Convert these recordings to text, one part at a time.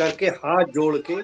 करके हाथ जोड़ के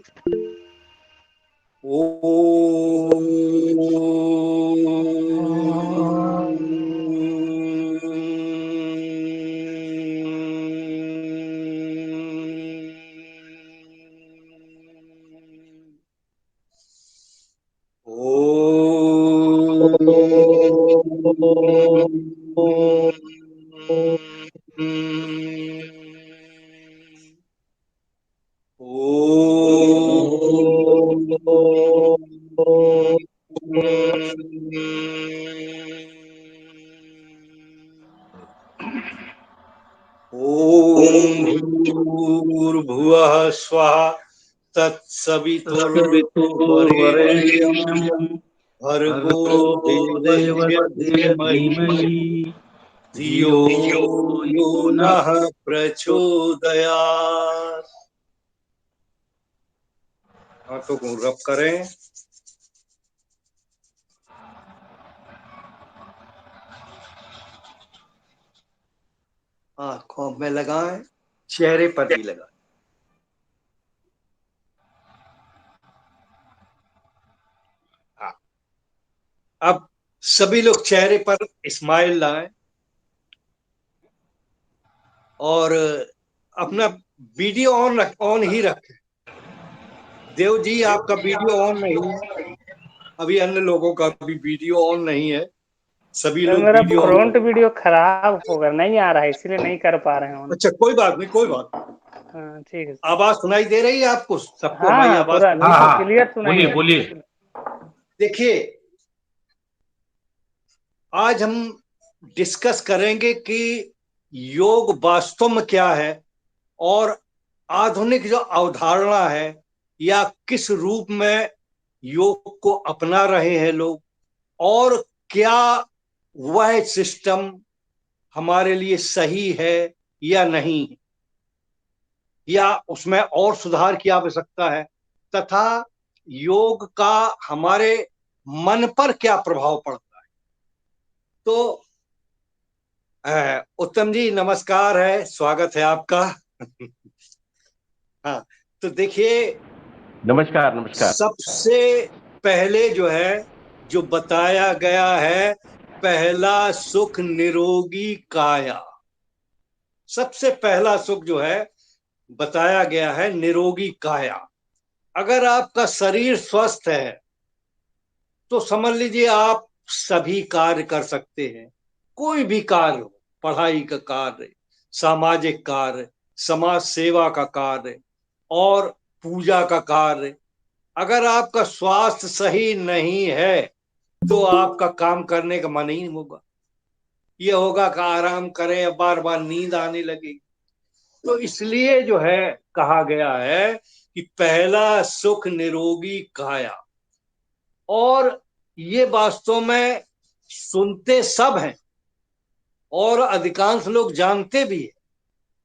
भूर्भुवः स्वः तत्सवितुर्वरेण्यं भर्गो देवस्य धीमहि धियो यो नः प्रचोदयात्। आंखों को रब करें। आंखों में लगाएं, चेहरे पर भी लगाएं। अब सभी लोग चेहरे पर स्माइल लाएं और अपना वीडियो ऑन ही रखें। देव जी, आपका वीडियो ऑन नहीं है, अभी अन्य लोगों का भी वीडियो ऑन नहीं है। सभी लोग मेरा वीडियो फ्रंट वीडियो खराब होगा, नहीं आ रहा है, इसलिए नहीं कर पा रहे हैं। अच्छा, कोई बात नहीं, कोई बात। हाँ ठीक है। आवाज सुनाई दे रही है आपको सबको? हाँ हमारी हाँ, आवाज पूरा क्लियर सुनाई। बोलिए। देखिए, आज हम डिस्कस करेंगे कि योग वास्तव में क्या है और आधुनिक जो अवधारणा है या किस रूप में योग को अपना रहे हैं लोग, और क्या वह सिस्टम हमारे लिए सही है या नहीं, या उसमें और सुधार की आवश्यकता है, तथा योग का हमारे मन पर क्या प्रभाव पड़ता है। तो उत्तम जी नमस्कार है, स्वागत है आपका। हाँ, तो देखिए, नमस्कार। सबसे पहले जो बताया गया है, पहला सुख निरोगी काया। सबसे पहला सुख जो है बताया गया है, निरोगी काया। अगर आपका शरीर स्वस्थ है तो समझ लीजिए आप सभी कार्य कर सकते हैं। कोई भी कार्य हो, पढ़ाई का कार्य, सामाजिक कार्य, समाज सेवा का कार्य और पूजा का कार्य। अगर आपका स्वास्थ्य सही नहीं है तो आपका काम करने का मन ही नहीं होगा। ये होगा कि आराम करें, या बार बार नींद आने लगेगी। तो इसलिए जो है कहा गया है कि पहला सुख निरोगी काया। और ये वास्तव में सुनते सब हैं और अधिकांश लोग जानते भी हैं,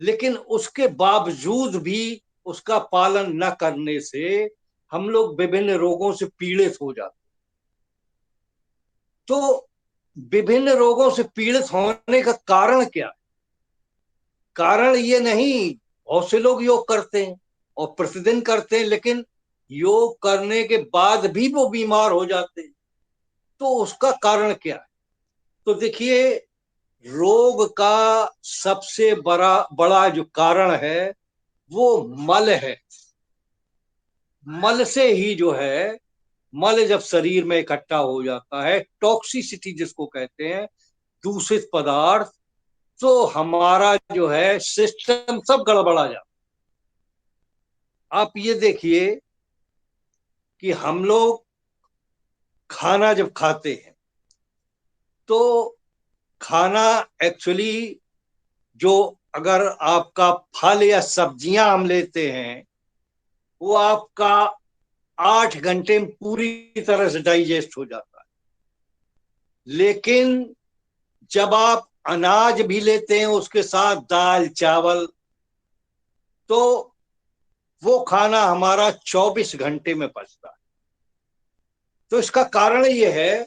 लेकिन उसके बावजूद भी उसका पालन न करने से हम लोग विभिन्न रोगों से पीड़ित हो जाते। तो विभिन्न रोगों से पीड़ित होने का कारण क्या है? कारण ये नहीं, बहुत से लोग योग करते हैं और प्रतिदिन करते हैं, लेकिन योग करने के बाद भी वो बीमार हो जाते हैं। तो उसका कारण क्या है? तो देखिए, रोग का सबसे बड़ा जो कारण है वो मल है। मल से ही जो है, मल जब शरीर में इकट्ठा हो जाता है, टॉक्सिसिटी जिसको कहते हैं, दूषित पदार्थ, तो हमारा जो है सिस्टम सब गड़बड़ा जाता। आप ये देखिए कि हम लोग खाना जब खाते हैं तो खाना एक्चुअली, जो अगर आपका फल या सब्जियां हम लेते हैं, वो आपका 8 घंटे में पूरी तरह से डाइजेस्ट हो जाता है। लेकिन जब आप अनाज भी लेते हैं, उसके साथ दाल चावल, तो वो खाना हमारा 24 घंटे में पचता है। तो इसका कारण ये है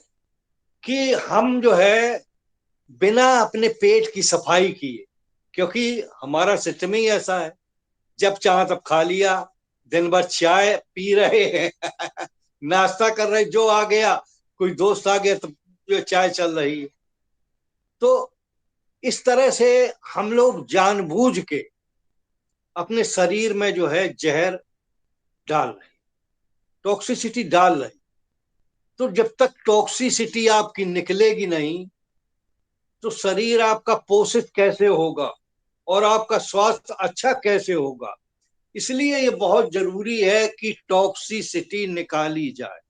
कि हम जो है बिना अपने पेट की सफाई किए, क्योंकि हमारा सिस्टम ही ऐसा है, जब चाहा तब खा लिया, दिन भर चाय पी रहे हैं नाश्ता कर रहे, जो आ गया, कोई दोस्त आ गया तो जो चाय चल रही है। तो इस तरह से हम लोग जानबूझ के अपने शरीर में जो है जहर डाल रहे, टॉक्सिसिटी डाल रहे। तो जब तक टॉक्सिसिटी आपकी निकलेगी नहीं, तो शरीर आपका पोषित कैसे होगा और आपका स्वास्थ्य अच्छा कैसे होगा। इसलिए ये बहुत जरूरी है कि टॉक्सिसिटी निकाली जाए।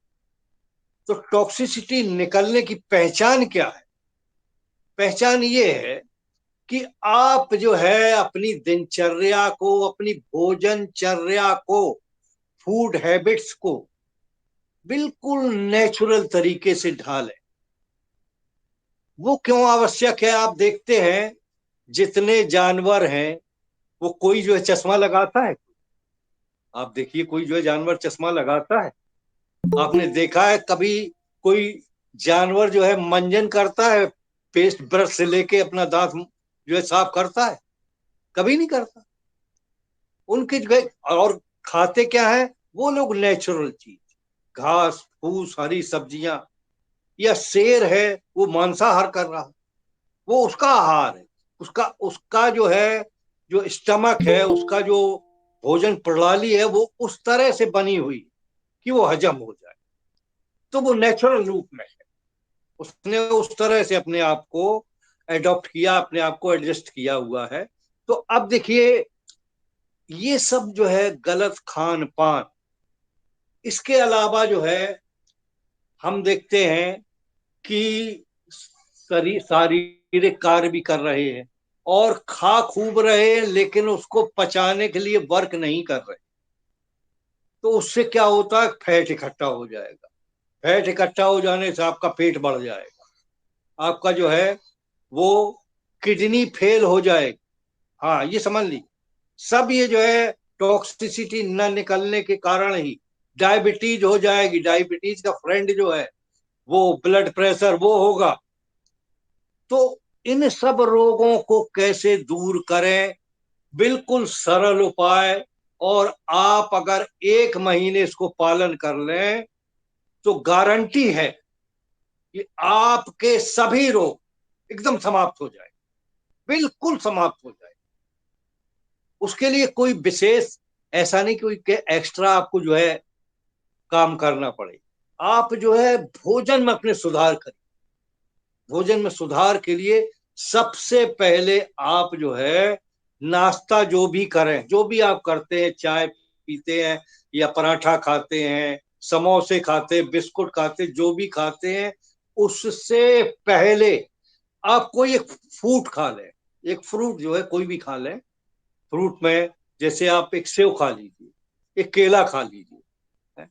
तो टॉक्सिसिटी निकलने की पहचान क्या है? पहचान ये है कि आप जो है अपनी दिनचर्या को, अपनी भोजनचर्या को, फूड हैबिट्स को बिल्कुल नेचुरल तरीके से ढालें। वो क्यों आवश्यक है? आप देखते हैं जितने जानवर हैं, वो कोई जो है चश्मा लगाता है? आप देखिए, कोई जो है जानवर चश्मा लगाता है? आपने देखा है कभी कोई जानवर जो है मंजन करता है, पेस्ट ब्रश से लेके अपना दांत जो है साफ करता है? कभी नहीं करता। उनके जो है, और खाते क्या है वो लोग? नेचुरल चीज, घास फूस, हरी सब्जियां। या शेर है, वो मांसाहार कर रहा है, वो उसका आहार है। उसका उसका जो है, जो स्टमक है, उसका जो भोजन प्रणाली है, वो उस तरह से बनी हुई कि वो हजम हो जाए। तो वो नेचुरल रूप में है, उसने उस तरह से अपने आप को एडॉप्ट किया, अपने आप को एडजस्ट किया हुआ है। तो अब देखिए, ये सब जो है गलत खान पान। इसके अलावा जो है हम देखते हैं कि शारीरिक कार्य भी कर रहे हैं और खा खूब रहे हैं, लेकिन उसको पचाने के लिए वर्क नहीं कर रहे। तो उससे क्या होता है? फैट इकट्ठा हो जाएगा। फैट इकट्ठा हो जाने से आपका पेट बढ़ जाएगा, आपका जो है वो किडनी फेल हो जाएगी। हाँ, ये समझ ली। सब ये जो है टॉक्सिसिटी न निकलने के कारण ही डायबिटीज हो जाएगी। डायबिटीज का फ्रेंड जो है वो ब्लड प्रेशर, वो होगा। तो इन सब रोगों को कैसे दूर करें? बिल्कुल सरल उपाय। और आप अगर 1 महीने इसको पालन कर लें, तो गारंटी है कि आपके सभी रोग एकदम समाप्त हो जाए, बिल्कुल समाप्त हो जाए। उसके लिए कोई विशेष ऐसा नहीं कोई के एक्स्ट्रा आपको जो है काम करना पड़े। आप जो है भोजन में अपने सुधार करें। भोजन में सुधार के लिए सबसे पहले आप जो है नाश्ता जो भी करें, जो भी आप करते हैं, चाय पीते हैं या पराठा खाते हैं, समोसे खाते हैं, बिस्कुट खाते हैं, जो भी खाते हैं, उससे पहले आप कोई एक फ्रूट खा लें। एक फ्रूट जो है कोई भी खा लें। फ्रूट में जैसे आप एक सेव खा लीजिए, एक केला खा लीजिए,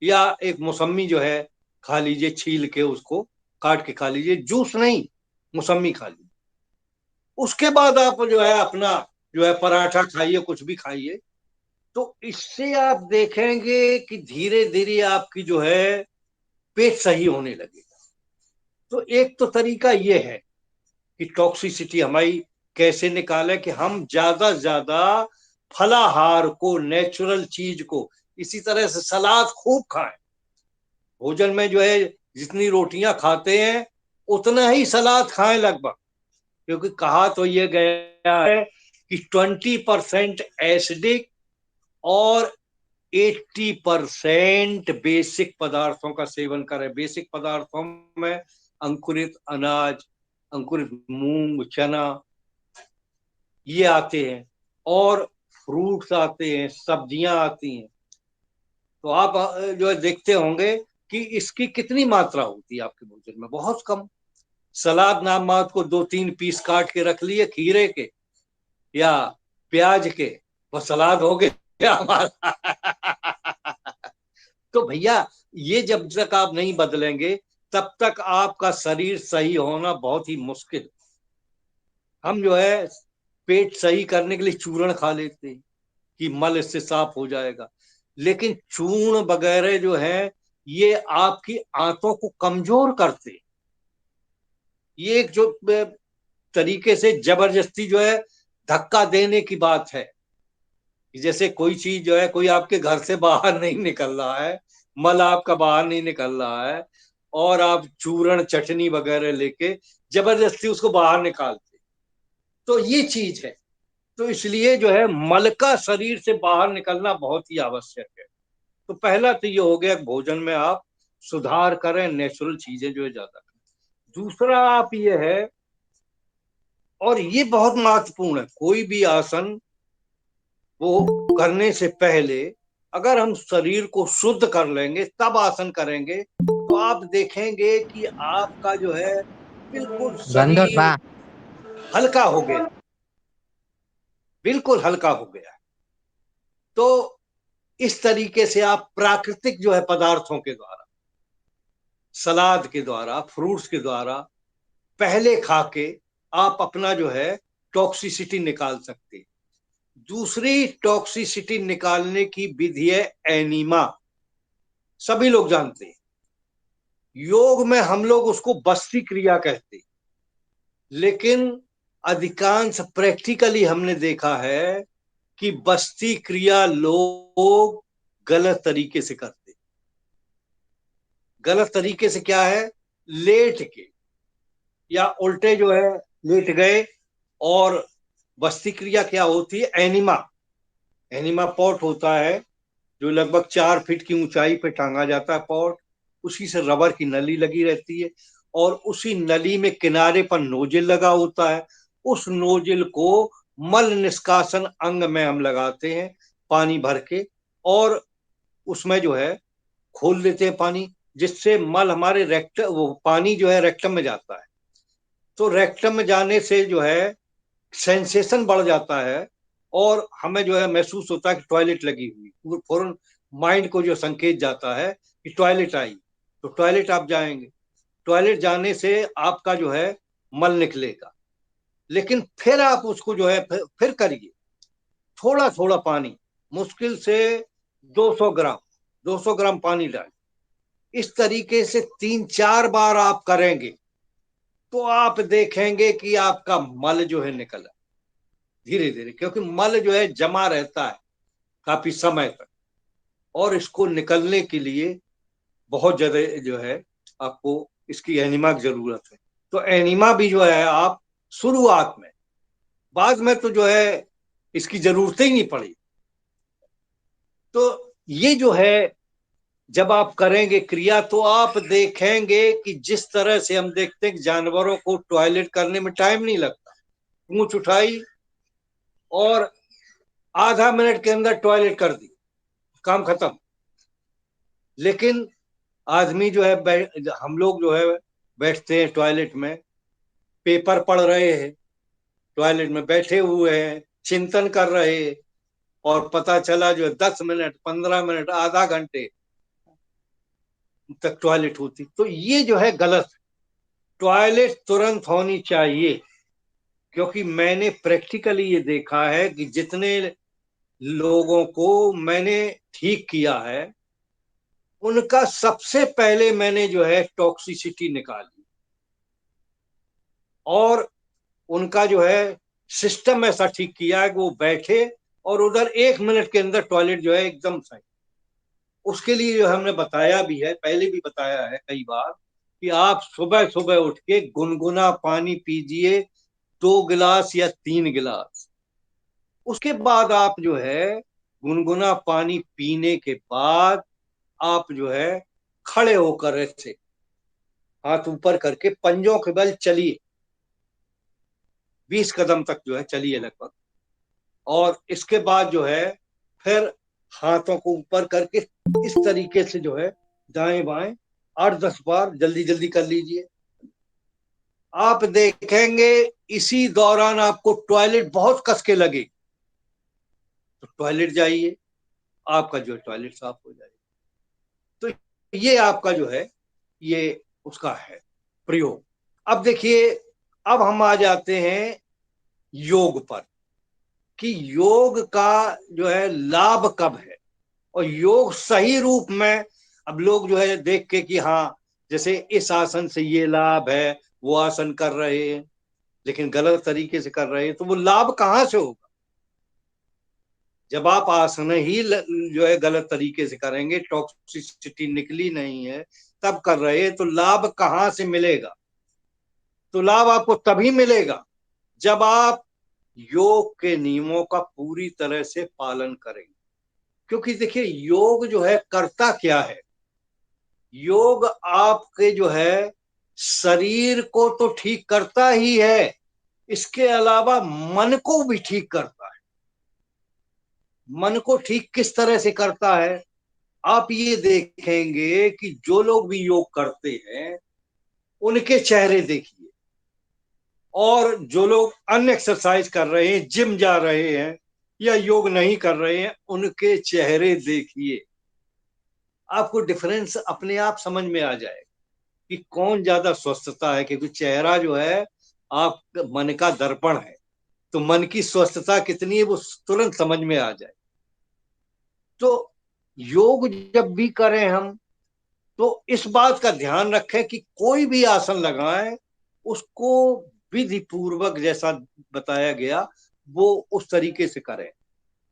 या एक मौसम्मी जो है खा लीजिए, छील के उसको काट के खा लीजिए। जूस नहीं, मौसम्मी खा लीजिए। उसके बाद आप जो है अपना जो है पराठा खाइए, कुछ भी खाइए। तो इससे आप देखेंगे कि धीरे धीरे आपकी जो है पेट सही होने लगेगा। तो एक तो तरीका ये है कि टॉक्सिसिटी हमारी कैसे निकाले, कि हम ज्यादा से ज्यादा फलाहार को, नेचुरल चीज को, इसी तरह से सलाद खूब खाएं। भोजन में जो है जितनी रोटियां खाते हैं उतना ही सलाद खाएं लगभग। क्योंकि कहा तो ये गया है कि 20% एसिडिक और 80% बेसिक पदार्थों का सेवन करें। बेसिक पदार्थों में अंकुरित अनाज, अंकुरित मूंग, चना, ये आते हैं, और फ्रूट्स आते हैं, सब्जियां आती हैं। तो आप जो है देखते होंगे कि इसकी कितनी मात्रा होती है आपके भोजन में? बहुत कम। सलाद नाम मात्र को 2-3 पीस काट के रख लिए खीरे के या प्याज के, वो सलाद हो गया हमारा तो भैया, ये जब तक आप नहीं बदलेंगे, तब तक आपका शरीर सही होना बहुत ही मुश्किल। हम जो है पेट सही करने के लिए चूर्ण खा लेते हैं कि मल इससे साफ हो जाएगा, लेकिन चूर्ण वगैरह जो है ये आपकी आंतों को कमजोर करते। ये एक जो तरीके से जबरदस्ती जो है धक्का देने की बात है। जैसे कोई चीज जो है, कोई आपके घर से बाहर नहीं निकल रहा है, मल आपका बाहर नहीं निकल रहा है, और आप चूरण चटनी वगैरह लेके जबरदस्ती उसको बाहर निकालते, तो ये चीज है। तो इसलिए जो है मल का शरीर से बाहर निकलना बहुत ही आवश्यक है। तो पहला तो ये हो गया, भोजन में आप सुधार करें, नेचुरल चीजें जो है ज्यादा करें। दूसरा आप ये है, और ये बहुत महत्वपूर्ण है, कोई भी आसन वो करने से पहले अगर हम शरीर को शुद्ध कर लेंगे तब आसन करेंगे, तो आप देखेंगे कि आपका जो है बिल्कुल गंधर बा। शरीर हल्का हो गया, बिल्कुल हल्का हो गया। तो इस तरीके से आप प्राकृतिक जो है पदार्थों के द्वारा, सलाद के द्वारा, फ्रूट्स के द्वारा पहले खा के आप अपना जो है टॉक्सिसिटी निकाल सकते हैं। दूसरी टॉक्सिसिटी निकालने की विधि है एनीमा। सभी लोग जानते हैं, योग में हम लोग उसको बस्ती क्रिया कहते हैं, लेकिन अधिकांश प्रैक्टिकली हमने देखा है कि बस्ती क्रिया लोग गलत तरीके से करते। गलत तरीके से क्या है, लेट के या उल्टे जो है लेट गए। और बस्ती क्रिया क्या होती है, एनिमा। एनिमा पॉट होता है जो लगभग 4 फीट की ऊंचाई पे टांगा जाता है पॉट, उसी से रबर की नली लगी रहती है, और उसी नली में किनारे पर नोजल लगा होता है। उस नोजल को मल निष्कासन अंग में हम लगाते हैं पानी भर के, और उसमें जो है खोल देते हैं पानी, जिससे मल हमारे रेक्ट वो पानी जो है रेक्टम में जाता है। तो रेक्टम में जाने से जो है सेंसेशन बढ़ जाता है, और हमें जो है महसूस होता है कि टॉयलेट लगी हुई, फौरन माइंड को जो संकेत जाता है कि टॉयलेट आई। तो टॉयलेट आप जाएंगे, टॉयलेट जाने से आपका जो है मल निकलेगा। लेकिन फिर आप उसको जो है फिर करिए, थोड़ा थोड़ा पानी, मुश्किल से 200 ग्राम, 200 ग्राम पानी डालें। इस तरीके से 3-4 बार आप करेंगे, तो आप देखेंगे कि आपका मल जो है निकला धीरे धीरे, क्योंकि मल जो है जमा रहता है काफी समय तक, और इसको निकलने के लिए बहुत ज्यादा जो है आपको इसकी एनिमा की जरूरत है। तो एनिमा भी जो है आप शुरुआत में, बाद में तो जो है इसकी जरूरत ही नहीं पड़ी। तो ये जो है जब आप करेंगे क्रिया, तो आप देखेंगे कि जिस तरह से हम देखते हैं कि जानवरों को टॉयलेट करने में टाइम नहीं लगता, पूंछ उठाई और आधा मिनट के अंदर टॉयलेट कर दी, काम खत्म। लेकिन आदमी जो है हम लोग जो है बैठते हैं टॉयलेट में, पेपर पढ़ रहे हैं, टॉयलेट में बैठे हुए हैं, चिंतन कर रहे हैं, और पता चला जो है 10 मिनट, 15 मिनट, आधा घंटे तक टॉयलेट होती। तो ये जो है गलत। टॉयलेट तुरंत होनी चाहिए, क्योंकि मैंने प्रैक्टिकली ये देखा है कि जितने लोगों को मैंने ठीक किया है, उनका सबसे पहले मैंने जो है टॉक्सिसिटी निकाली, और उनका जो है सिस्टम ऐसा ठीक किया है कि वो बैठे और उधर 1 मिनट के अंदर टॉयलेट जो है एकदम सही। उसके लिए जो हमने बताया भी है, पहले भी बताया है कई बार, कि आप सुबह सुबह उठ के गुनगुना पानी पीजिए, 2 गिलास या 3 गिलास। उसके बाद आप जो है गुनगुना पानी पीने के बाद आप जो है खड़े होकर ऐसे हाथ ऊपर करके पंजों के बल चलिए, 20 कदम तक जो है चलिए लगभग। और इसके बाद जो है फिर हाथों को ऊपर करके इस तरीके से जो है दाएं बाएं 8-10 बार जल्दी जल्दी कर लीजिए। आप देखेंगे इसी दौरान आपको टॉयलेट बहुत कस के लगे, तो टॉयलेट जाइए, आपका जो टॉयलेट साफ हो जाएगा। तो ये आपका जो है ये उसका है प्रयोग। अब देखिए, अब हम आ जाते हैं योग पर, कि योग का जो है लाभ कब है, और योग सही रूप में। अब लोग जो है देख के कि हाँ, जैसे इस आसन से ये लाभ है, वो आसन कर रहे हैं लेकिन गलत तरीके से कर रहे हैं, तो वो लाभ कहां से होगा। जब आप आसन ही जो है गलत तरीके से करेंगे, टॉक्सिसिटी निकली नहीं है, तब कर रहे हैं, तो लाभ कहां से मिलेगा? तो लाभ आपको तभी मिलेगा जब आप योग के नियमों का पूरी तरह से पालन करेंगे। क्योंकि देखिए, योग जो है करता क्या है? योग आपके जो है शरीर को तो ठीक करता ही है, इसके अलावा मन को भी ठीक करता है। मन को ठीक किस तरह से करता है? आप ये देखेंगे कि जो लोग भी योग करते हैं उनके चेहरे देखिए, और जो लोग अन्य एक्सरसाइज कर रहे हैं, जिम जा रहे हैं या योग नहीं कर रहे हैं, उनके चेहरे देखिए। आपको डिफरेंस अपने आप समझ में आ जाएगा कि कौन ज्यादा स्वस्थता है, क्योंकि चेहरा जो है आप मन का दर्पण है, तो मन की स्वस्थता कितनी है वो तुरंत समझ में आ जाए। तो योग जब भी करें हम, तो इस बात का ध्यान रखें कि कोई भी आसन लगाएं, उसको विधि पूर्वक जैसा बताया गया वो उस तरीके से करें।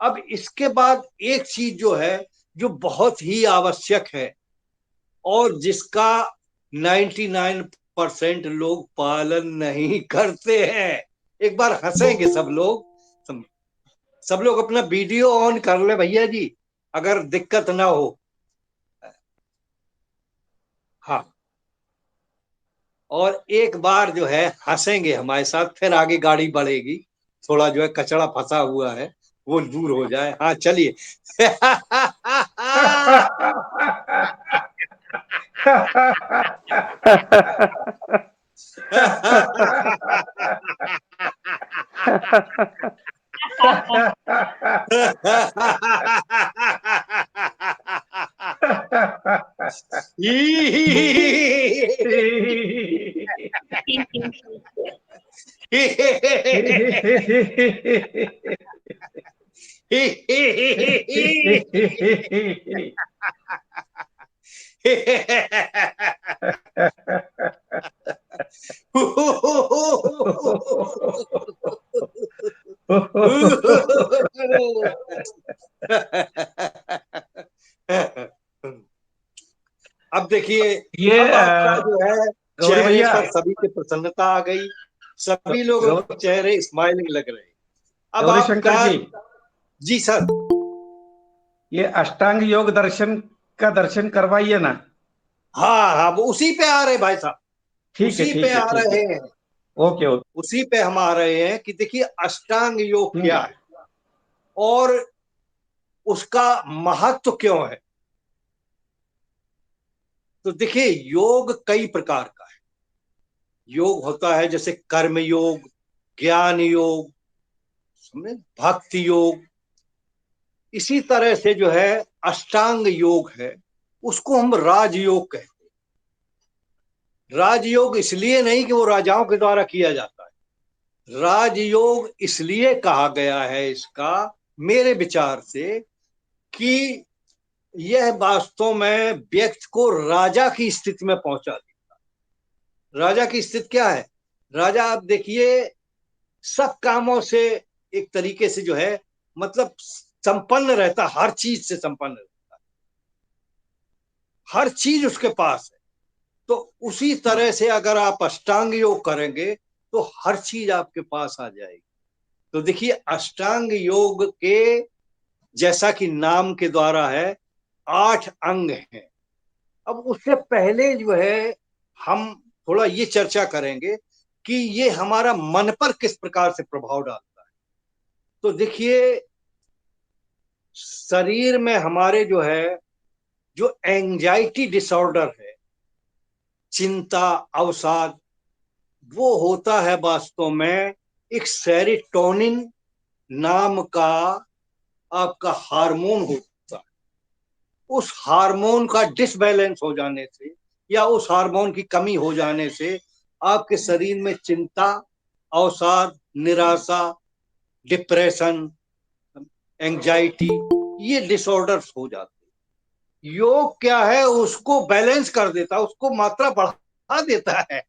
अब इसके बाद एक चीज जो है, जो बहुत ही आवश्यक है और जिसका 99% लोग पालन नहीं करते हैं। एक बार हंसेंगे सब लोग। सब लोग अपना वीडियो ऑन कर ले भैया जी, अगर दिक्कत ना हो। हाँ, और एक बार जो है हंसेंगे हमारे साथ, फिर आगे गाड़ी बढ़ेगी। थोड़ा जो है कचरा फंसा हुआ है वो दूर हो जाए। हाँ चलिए। अब देखिए, ये अब आपका जो है गौरी चेहरे भैया, पर सभी की प्रसन्नता आ गई, सभी लोगों गौ, के चेहरे स्माइलिंग लग रहे हैं। अब गौरी शंकर आपका। जी, जी सर। ये अष्टांग योग दर्शन का दर्शन करवाइए ना। हाँ हाँ, वो उसी पे आ रहे भाई साहब, ठीक है, उसी पे ठीक है, आ ठीक है। रहे हैं। Okay, okay. उसी पे हम आ रहे हैं कि देखिए अष्टांग योग क्या हम्म। है और उसका महत्व क्यों है। तो देखिए, योग कई प्रकार का है। योग होता है जैसे कर्म योग, ज्ञान योग, समझे, भक्ति योग। इसी तरह से जो है अष्टांग योग है, उसको हम राजयोग कहते हैं। राजयोग इसलिए नहीं कि वो राजाओं के द्वारा किया जाता है, राजयोग इसलिए कहा गया है इसका, मेरे विचार से, कि यह वास्तव में व्यक्ति को राजा की स्थिति में पहुंचा देता। राजा की स्थिति क्या है? राजा आप देखिए सब कामों से एक तरीके से जो है, मतलब संपन्न रहता, हर चीज से संपन्न रहता, हर चीज उसके पास है। तो उसी तरह से अगर आप अष्टांग योग करेंगे तो हर चीज आपके पास आ जाएगी। तो देखिए अष्टांग योग के, जैसा कि नाम के द्वारा है, 8 अंग हैं। अब उससे पहले जो है हम थोड़ा ये चर्चा करेंगे कि ये हमारा मन पर किस प्रकार से प्रभाव डालता है। तो देखिए, शरीर में हमारे जो है, जो एंजाइटी डिसऑर्डर है, चिंता, अवसाद, वो होता है वास्तव में एक सेरोटोनिन नाम का आपका हार्मोन होता है। उस हार्मोन का डिसबैलेंस हो जाने से या उस हार्मोन की कमी हो जाने से आपके शरीर में चिंता, अवसाद, निराशा, डिप्रेशन, एंजाइटी, ये डिसऑर्डर्स हो जाते हैं। योग क्या है, उसको बैलेंस कर देता है, उसको मात्रा बढ़ा देता है,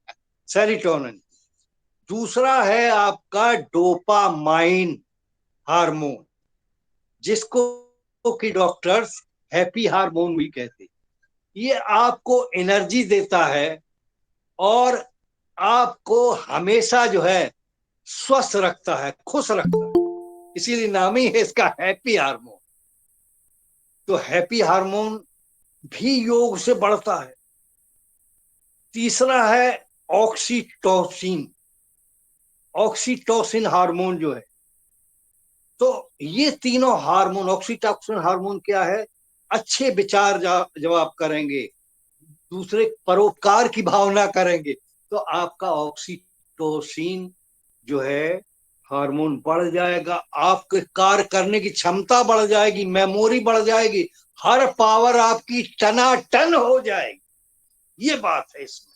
सेरोटोनिन। दूसरा है आपका डोपामाइन हार्मोन। जिसको कि डॉक्टर्स हैप्पी हार्मोन भी कहते हैं। ये आपको एनर्जी देता है और आपको हमेशा जो है स्वस्थ रखता है, खुश रखता है, इसीलिए नाम ही है इसका हैप्पी हार्मोन। तो हैप्पी हार्मोन भी योग से बढ़ता है। तीसरा है ऑक्सीटोसिन। ऑक्सीटोसिन हार्मोन जो है, तो ये तीनों हार्मोन, ऑक्सीटोसिन हार्मोन क्या है? अच्छे विचार जब आप करेंगे, दूसरे परोपकार की भावना करेंगे, तो आपका ऑक्सीटोसिन जो है हार्मोन बढ़ जाएगा, आपके कार्य करने की क्षमता बढ़ जाएगी, मेमोरी बढ़ जाएगी, हर पावर आपकी टनाटन हो जाएगी। ये बात है इसमें।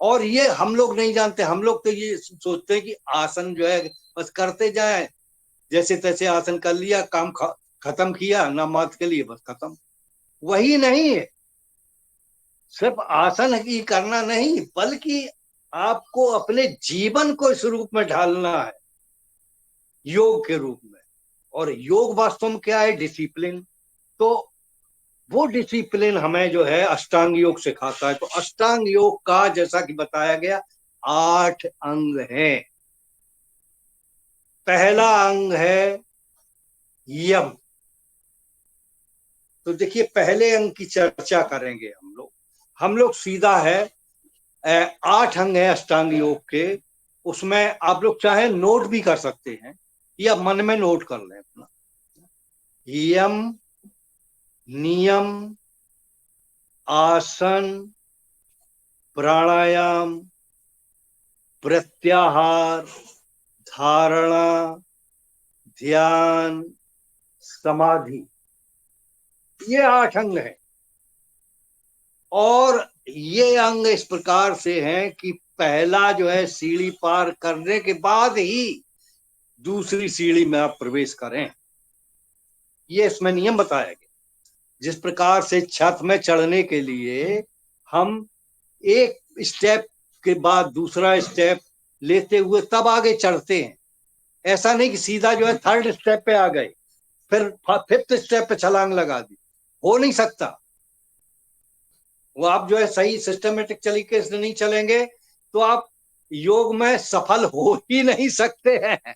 और ये हम लोग नहीं जानते, हम लोग तो ये सोचते हैं कि आसन जो है बस करते जाएं, जैसे तैसे आसन कर लिया, काम खत्म किया, नमाज के लिए बस खत्म। वही नहीं है, सिर्फ आसन ही करना नहीं, बल्कि आपको अपने जीवन को इस रूप में ढालना है, योग के रूप में। और योग वास्तव में क्या है? डिसिप्लिन। तो वो डिसिप्लिन हमें जो है अष्टांग योग सिखाता है। तो अष्टांग योग का जैसा कि बताया गया 8 अंग है। पहला अंग है यम। तो देखिए, पहले अंग की चर्चा करेंगे हम लोग सीधा है। 8 अंग है अष्टांग योग के। उसमें आप लोग चाहे नोट भी कर सकते हैं या मन में नोट कर लें अपना। यम, नियम, आसन, प्राणायाम, प्रत्याहार, धारणा, ध्यान, समाधि, ये 8 अंग हैं। और ये अंग इस प्रकार से हैं कि पहला जो है सीढ़ी पार करने के बाद ही दूसरी सीढ़ी में आप प्रवेश करें, ये इसमें नियम बताया गया। जिस प्रकार से छत में चढ़ने के लिए हम एक स्टेप के बाद दूसरा स्टेप लेते हुए तब आगे चढ़ते हैं, ऐसा नहीं कि सीधा जो है थर्ड स्टेप पे आ गए फिर फिफ्थ स्टेप पे छलांग लगा दी, हो नहीं सकता। वो आप जो है सही सिस्टमेटिक तरीके से नहीं चलेंगे तो आप योग में सफल हो ही नहीं सकते हैं।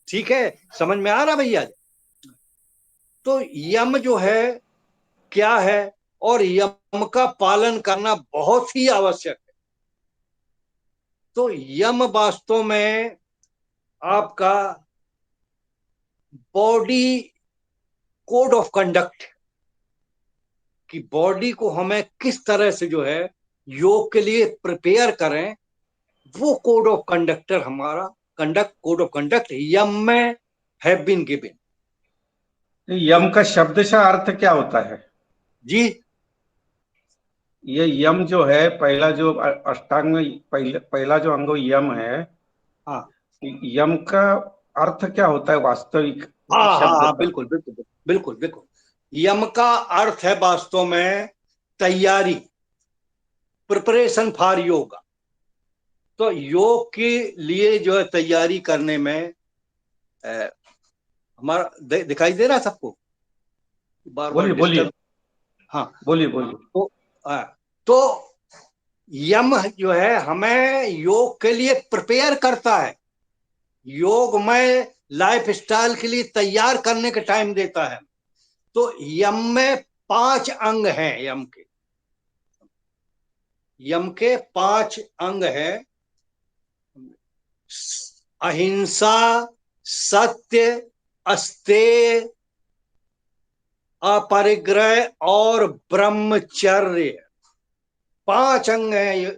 ठीक है, समझ में आ रहा भैया? तो यम जो है क्या है, और यम का पालन करना बहुत ही आवश्यक है। तो यम वास्तव में आपका बॉडी कोड ऑफ कंडक्ट, कि बॉडी को हमें किस तरह से जो है योग के लिए प्रिपेयर करें, वो कोड ऑफ कंडक्टर हमारा कोड ऑफ कंडक्ट यम में हैव बीन गिवन। यम का शब्दशः अर्थ क्या होता है? जी, ये यम जो है, पहला जो अष्टांग में पहला जो अंग यम है, हाँ यम का अर्थ क्या होता है वास्तविक हाँ हाँ शब्द हाँ, का? बिल्कुल बिल्कुल बिल्कुल बिल्कुल। यम का अर्थ है वास्तव में तैयारी, प्रिपरेशन फॉर योगा। तो योग के लिए जो है तैयारी करने में हमारा दिखाई दे रहा है सबको? बार बार बोलिए बोलिए। डिस्टर्ब। हाँ। बोलिए बोलिए। तो तो यम जो है हमें योग के लिए प्रिपेयर करता है, योग में लाइफ स्टाइल के लिए तैयार करने का टाइम देता है। तो यम में 5 अंग हैं। यम के 5 अंग हैं: अहिंसा, सत्य, अस्तेय, अपरिग्रह और ब्रह्मचर्य। 5 अंग हैं।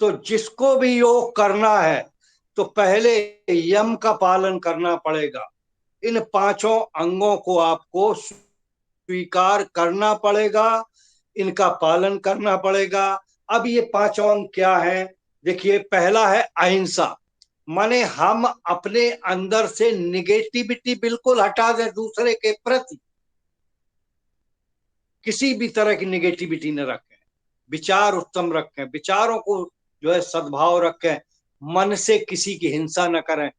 तो जिसको भी योग करना है तो पहले यम का पालन करना पड़ेगा। इन 5 अंगों को आपको स्वीकार करना पड़ेगा, इनका पालन करना पड़ेगा। अब ये 5 अंग क्या है? देखिए, पहला है अहिंसा, माने हम अपने अंदर से निगेटिविटी बिल्कुल हटा दें, दूसरे के प्रति किसी भी तरह की निगेटिविटी न रखें, विचार उत्तम रखें, विचारों को जो है सद्भाव रखें, मन से किसी की हिंसा न करें,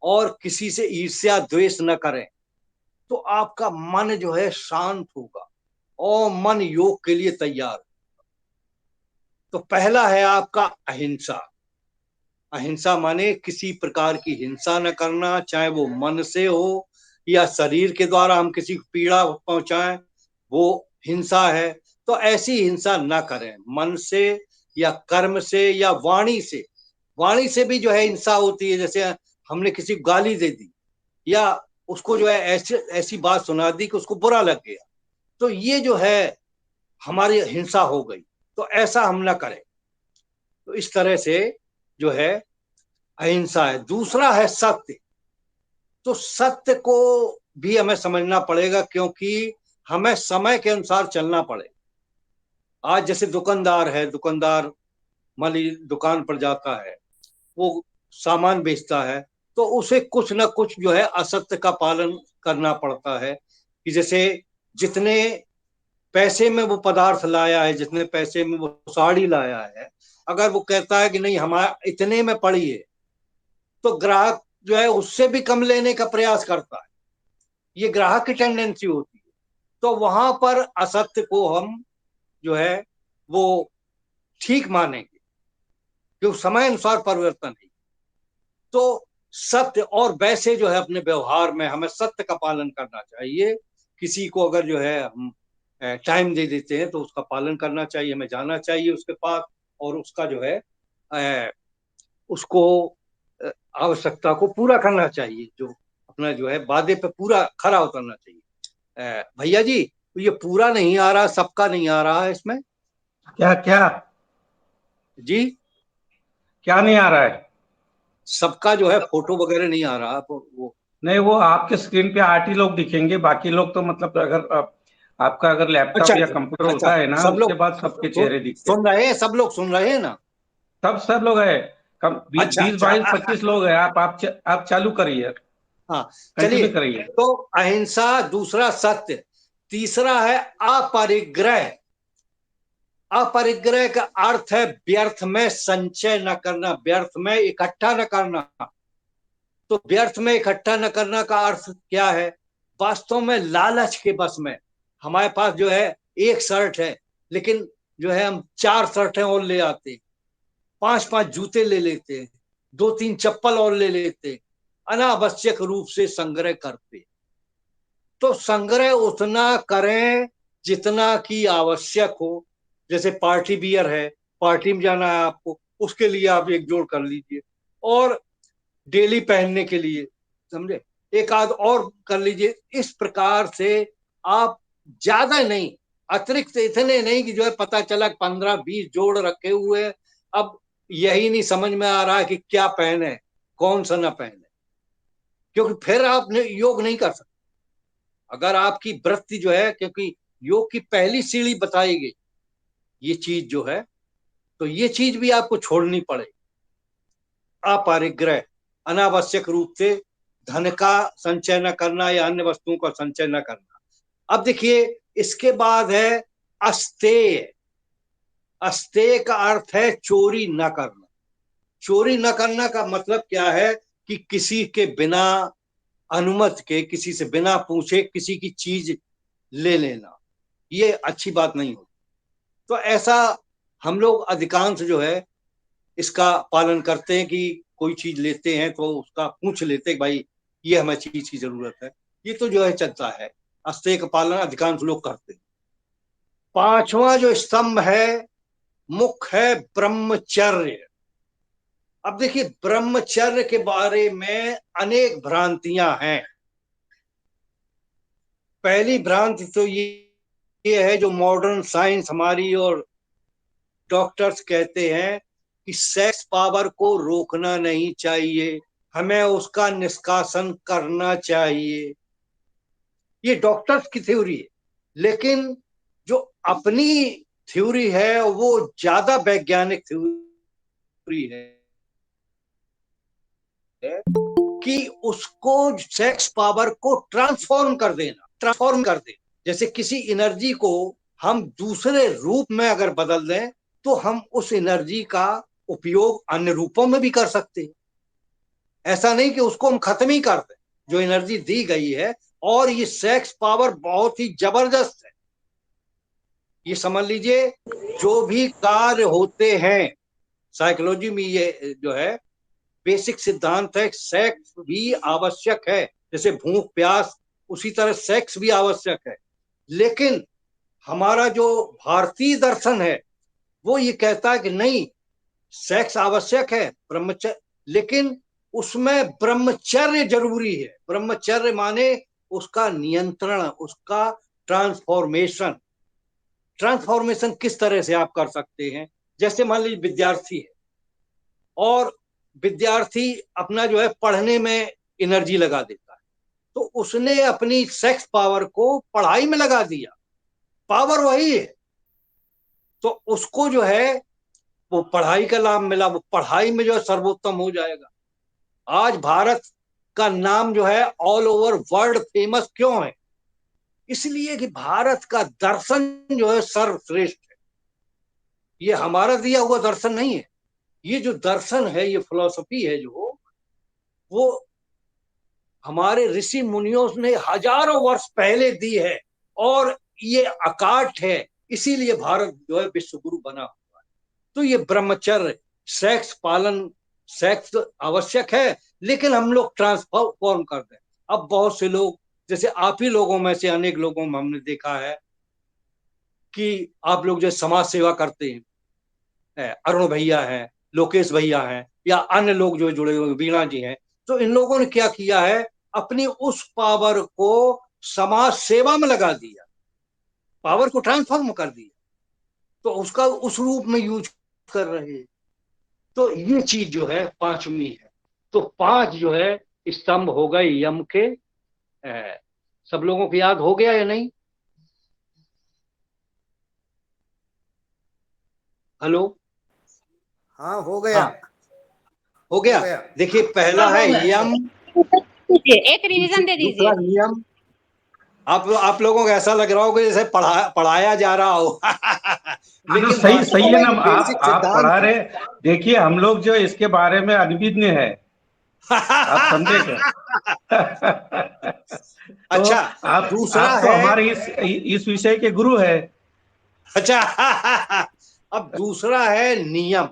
और किसी से ईर्ष्या द्वेष न करें, तो आपका मन जो है शांत होगा और मन योग के लिए तैयार। तो पहला है आपका अहिंसा। अहिंसा माने किसी प्रकार की हिंसा न करना, चाहे वो मन से हो या शरीर के द्वारा हम किसी को पीड़ा पहुंचाएं, वो हिंसा है। तो ऐसी हिंसा न करें, मन से या कर्म से या वाणी से। वाणी से भी जो है हिंसा होती है, जैसे हमने किसी को गाली दे दी या उसको जो है ऐसी ऐसी बात सुना दी कि उसको बुरा लग गया, तो ये जो है हमारी हिंसा हो गई। तो ऐसा हम ना करें। तो इस तरह से जो है अहिंसा है। दूसरा है सत्य। तो सत्य को भी हमें समझना पड़ेगा, क्योंकि हमें समय के अनुसार चलना पड़ेगा। आज जैसे दुकानदार है, दुकानदार मान लीजिए दुकान पर जाता है, वो सामान बेचता है, तो उसे कुछ ना कुछ जो है असत्य का पालन करना पड़ता है। कि जैसे जितने पैसे में वो पदार्थ लाया है, जितने पैसे में वो साड़ी लाया है, अगर वो कहता है कि नहीं हमारा इतने में पड़ी है, तो ग्राहक जो है उससे भी कम लेने का प्रयास करता है। ये ग्राहक की टेंडेंसी होती है। तो वहां पर असत्य को हम जो है वो ठीक मानेंगे, क्योंकि समय अनुसार परिवर्तन है। तो सत्य, और वैसे जो है अपने व्यवहार में हमें सत्य का पालन करना चाहिए। किसी को अगर जो है हम टाइम दे देते हैं तो उसका पालन करना चाहिए, हमें जाना चाहिए उसके पास, और उसका जो है उसको आवश्यकता को पूरा करना चाहिए, जो अपना जो है वादे पे पूरा खरा उतरना चाहिए। भैया जी, तो ये पूरा नहीं आ रहा, सबका नहीं आ रहा है इसमें। क्या क्या? जी, क्या नहीं आ रहा है? सबका जो है फोटो वगैरह नहीं आ रहा, तो वो नहीं, वो आपके स्क्रीन पे 8 ही लोग दिखेंगे, बाकी लोग तो मतलब अगर आपका अगर अच्छा लैपटॉप या कंप्यूटर अच्छा, होता है ना, सब उसके लोग बाद सबके चेहरे दिखते हैं। सुन रहे हैं, सब लोग सुन रहे हैं ना? सब सब लोग है। कम अच्छा 20 अच्छा। 22 25 लोग हैं। आप चालू करिए, हाँ, चलिए। कंटिन्यू करिए। तो अहिंसा, दूसरा सत्य, तीसरा है अपरिग्रह। अपरिग्रह का अर्थ है व्यर्थ में संचय न करना, व्यर्थ में इकट्ठा न करना। तो व्यर्थ में इकट्ठा न करना का अर्थ क्या है? वास्तव में लालच के बस में हमारे पास जो है एक शर्ट है, लेकिन जो है हम चार शर्टें और ले आते हैं, पांच पांच जूते ले लेते हैं, दो तीन चप्पल और ले लेते हैं, अनावश्यक रूप से संग्रह करते। तो संग्रह उतना करें जितना की आवश्यक हो। जैसे पार्टी बियर है, पार्टी में जाना है आपको, उसके लिए आप एक जोड़ कर लीजिए, और डेली पहनने के लिए, समझे, एक आध और कर लीजिए। इस प्रकार से आप ज्यादा नहीं, अतिरिक्त इतने नहीं कि जो है पता चला 15-20 जोड़ रखे हुए हैं, अब यही नहीं समझ में आ रहा है कि क्या पहने, कौन सा ना पहने, क्योंकि फिर आप योग नहीं कर सकते। अगर आपकी वृत्ति जो है, क्योंकि योग की पहली सीढ़ी बताई गई ये चीज जो है, तो ये चीज भी आपको छोड़नी पड़ेगी। अपरिग्रह, अनावश्यक रूप से धन का संचय न करना या अन्य वस्तुओं का संचय न करना। अब देखिए, इसके बाद है अस्तेय। अस्तेय का अर्थ है चोरी न करना। चोरी न करना का मतलब क्या है? कि किसी के बिना अनुमति के, किसी से बिना पूछे किसी की चीज ले लेना, ये अच्छी बात नहीं होती। तो ऐसा हम लोग अधिकांश जो है इसका पालन करते हैं कि कोई चीज लेते हैं तो उसका पूछ लेते हैं, भाई ये हमें चीज की जरूरत है। ये तो जो है चलता है, अस्तेय का पालन अधिकांश लोग करते हैं। पांचवा जो स्तंभ है, मुख्य है ब्रह्मचर्य। अब देखिए, ब्रह्मचर्य के बारे में अनेक भ्रांतियां हैं। पहली भ्रांति तो ये है, जो मॉडर्न साइंस हमारी और डॉक्टर्स कहते हैं कि सेक्स पावर को रोकना नहीं चाहिए, हमें उसका निष्कासन करना चाहिए। ये डॉक्टर्स की थ्योरी है। लेकिन जो अपनी थ्योरी है वो ज्यादा वैज्ञानिक थ्योरी है, कि उसको सेक्स पावर को ट्रांसफॉर्म कर देना, ट्रांसफॉर्म कर देना। जैसे किसी एनर्जी को हम दूसरे रूप में अगर बदल दें, तो हम उस एनर्जी का उपयोग अन्य रूपों में भी कर सकते हैं। ऐसा नहीं कि उसको हम खत्म ही कर दें, जो एनर्जी दी गई है। और ये सेक्स पावर बहुत ही जबरदस्त है। ये समझ लीजिए, जो भी कार्य होते हैं साइकोलॉजी में, ये जो है बेसिक सिद्धांत है, सेक्स भी आवश्यक है। जैसे भूख प्यास, उसी तरह सेक्स भी आवश्यक है। लेकिन हमारा जो भारतीय दर्शन है वो ये कहता है कि नहीं, सेक्स आवश्यक है, ब्रह्मचर्य, लेकिन उसमें ब्रह्मचर्य जरूरी है। ब्रह्मचर्य माने उसका नियंत्रण, उसका ट्रांसफॉर्मेशन। ट्रांसफॉर्मेशन किस तरह से आप कर सकते हैं? जैसे मान लीजिए विद्यार्थी है, और विद्यार्थी अपना जो है पढ़ने में एनर्जी लगा देता है, तो उसने अपनी सेक्स पावर को पढ़ाई में लगा दिया, पावर वही है, तो उसको जो है वो पढ़ाई का लाभ मिला, वो पढ़ाई में जो है सर्वोत्तम हो जाएगा। आज भारत का नाम जो है ऑल ओवर वर्ल्ड फेमस क्यों है? इसलिए कि भारत का दर्शन जो है सर्वश्रेष्ठ है। ये हमारा दिया हुआ दर्शन नहीं है। ये जो दर्शन है, ये फिलॉसफी है, जो वो हमारे ऋषि मुनियों ने हजारों वर्ष पहले दी है, और ये अकाट है। इसीलिए भारत जो है विश्व गुरु बना हुआ है। तो ये ब्रह्मचर्य, सेक्स पालन, सेक्स आवश्यक है, लेकिन हम लोग ट्रांसफॉर्म कर दें। अब बहुत से लोग, जैसे आप ही लोगों में से अनेक लोगों में हमने देखा है कि आप लोग जो समाज सेवा करते हैं, अरुण भैया हैं, लोकेश भैया हैं, या अन्य लोग जो जुड़े हुए, वीणा जी हैं, तो इन लोगों ने क्या किया है, अपनी उस पावर को समाज सेवा में लगा दिया, पावर को ट्रांसफॉर्म कर दिया, तो उसका उस रूप में यूज कर रहे हैं। तो ये चीज जो है पांचवी है। तो पांच जो है स्तंभ हो गए यम के। सब लोगों को याद हो गया या नहीं? हेलो? हाँ हो गया। हाँ, हो हो गया। गया। देखिए, पहला है यम, एक रिवीजन दे दूसरा दीजिए। नियम। आप लोगों को ऐसा लग रहा होगा जैसे पढ़ाया जा रहा हो तो लेकिन सही सही वास्तव है में ना, ये बेसिक आप सिद्धांत पढ़ा है। रहे। देखिए हम लोग जो इसके बारे में अनभिज्ञ है, आप समझे क्या? तो अच्छा, दूसरा आप तो है, हमारे इस विषय के गुरु है। अच्छा अब दूसरा है नियम।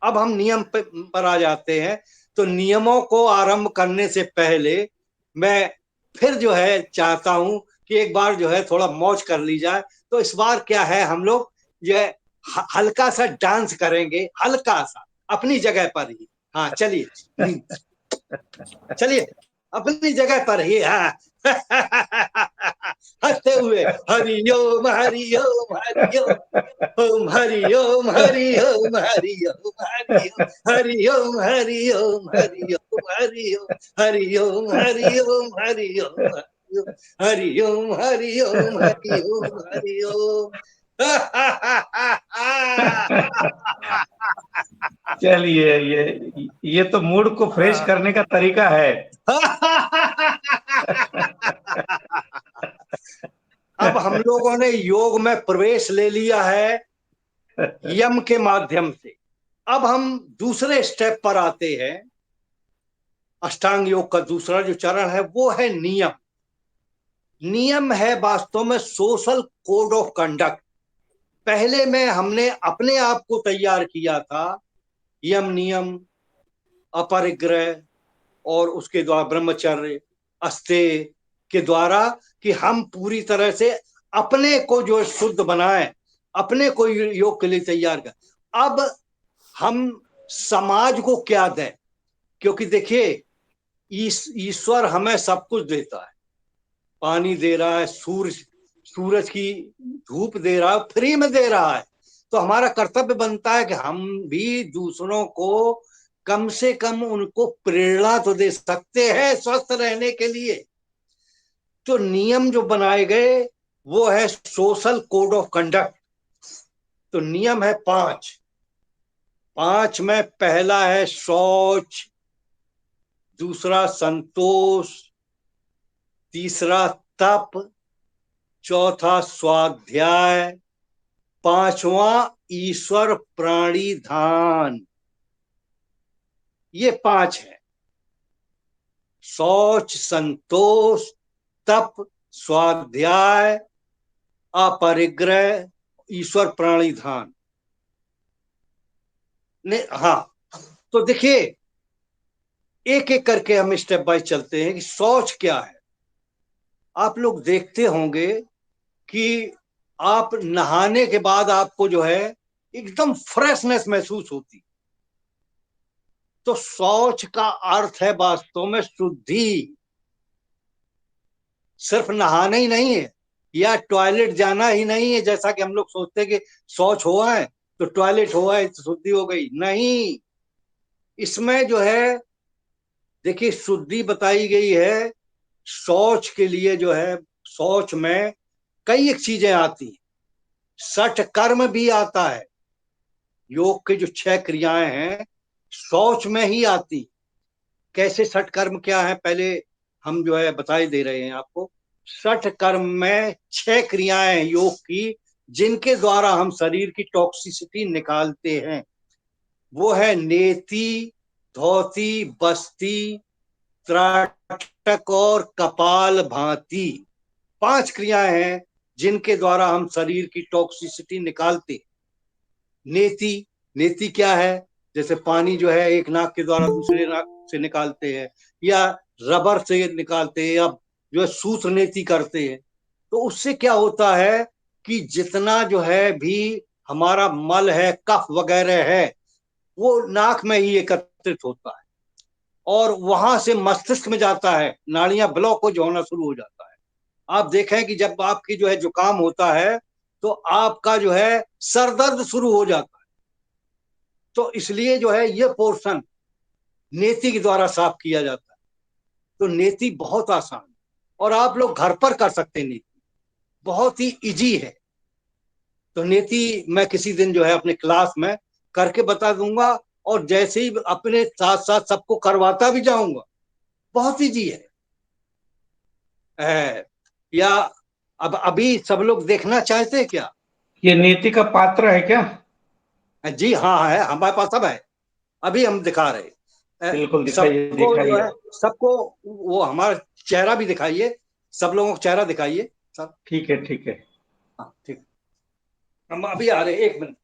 अब हम नियम पर आ जाते हैं। तो नियमों को आरंभ करने से पहले मैं फिर जो है चाहता हूं कि एक बार जो है थोड़ा मौज कर ली जाए। तो इस बार क्या है, हम लोग जो है हल्का सा डांस करेंगे, हल्का सा, अपनी जगह पर ही। हाँ चलिए, चलिए, अपनी जगह पर ही। हाँ हंसते हुए, हरिओम हरिओम हरिओम, ओम हरि ओम हरि ओम हरि ओम हरि ओम हरि ओम हरि ओम हरि ओम हरि ओम हरि ओम हरि ओम हरि ओम हरि ओम हरि ओम हरि ओम हरि ओम। चलिए, ये तो मूड को फ्रेश करने का तरीका है। अब हम लोगों ने योग में प्रवेश ले लिया है यम के माध्यम से। अब हम दूसरे स्टेप पर आते हैं। अष्टांग योग का दूसरा जो चरण है वो है नियम। नियम है वास्तव में सोशल कोड ऑफ कंडक्ट। पहले में हमने अपने आप को तैयार किया था, यम नियम, अपरिग्रह, और उसके द्वारा ब्रह्मचर्य, अस्तेय के द्वारा, कि हम पूरी तरह से अपने को जो शुद्ध बनाए, अपने को योग के लिए तैयार कर। अब हम समाज को क्या दें? क्योंकि देखिए, ईश्वर हमें सब कुछ देता है, पानी दे रहा है, सूरज की धूप दे रहा है, फ्री में दे रहा है। तो हमारा कर्तव्य बनता है कि हम भी दूसरों को कम से कम उनको प्रेरणा तो दे सकते हैं स्वस्थ रहने के लिए। तो नियम जो बनाए गए वो है सोशल कोड ऑफ कंडक्ट। तो नियम है पांच। पांच में पहला है शौच, दूसरा संतोष, तीसरा तप, चौथा स्वाध्याय, पांचवा ईश्वर प्राणी ध्यान। ये पांच है। शौच, संतोष, तप, स्वाध्याय, अपरिग्रह, ईश्वर प्राणिधान ने। हाँ, तो देखिए एक एक करके हम स्टेप बाय चलते हैं कि शौच क्या है। आप लोग देखते होंगे कि आप नहाने के बाद आपको जो है एकदम फ्रेशनेस महसूस होती। तो शौच का अर्थ है वास्तव में शुद्धि। सिर्फ नहाना ही नहीं है या टॉयलेट जाना ही नहीं है, जैसा कि हम लोग सोचते हैं कि शौच हुआ है तो टॉयलेट हुआ है तो शुद्धि हो गई। नहीं, इसमें जो है देखिए शुद्धि बताई गई है। शौच के लिए जो है, शौच में कई एक चीजें आती हैं। सठ कर्म भी आता है। योग के जो 6 क्रियाएं हैं शौच में ही आती। कैसे सठ कर्म क्या है, पहले हम जो है बताई दे रहे हैं आपको। सठ कर्म में 6 क्रियाएं योग की, जिनके द्वारा हम शरीर की टॉक्सिसिटी निकालते हैं। वो है नेति, धौती, बस्ती, त्राटक और कपाल भाती। 5 क्रियाएं हैं जिनके द्वारा हम शरीर की टॉक्सिसिटी निकालते। नेति, नेति क्या है? जैसे पानी जो है एक नाक के द्वारा दूसरे नाक से निकालते हैं, या रबर से निकालते हैं, या जो है सूत्र नेति करते हैं। तो उससे क्या होता है कि जितना जो है भी हमारा मल है, कफ वगैरह है, वो नाक में ही एकत्रित होता है और वहां से मस्तिष्क में जाता है, नाड़ियां ब्लॉक हो होना शुरू हो जाता है। आप देखें कि जब आपकी जो है जुकाम होता है तो आपका जो है सर दर्द शुरू हो जाता है। तो इसलिए जो है ये पोर्शन नेति के द्वारा साफ किया जाता है। तो नेति बहुत आसान और आप लोग घर पर कर सकते हैं। नेति बहुत ही इजी है। तो नेति मैं किसी दिन जो है अपने क्लास में करके बता दूंगा, और जैसे ही अपने साथ साथ सबको करवाता भी जाऊंगा। बहुत इजी है। या अब अभी सब लोग देखना चाहते हैं क्या? ये नीति का पात्र है क्या? जी हाँ, है, हमारे पास सब है। अभी हम दिखा रहे हैं। बिल्कुल दिखाइए सबको जो दिखाइए। है, सबको वो हमारा चेहरा भी दिखाइए। सब लोगों को चेहरा दिखाइए सब। ठीक है ठीक है। हाँ ठीक, हम अभी आ रहे हैं, 1 मिनट।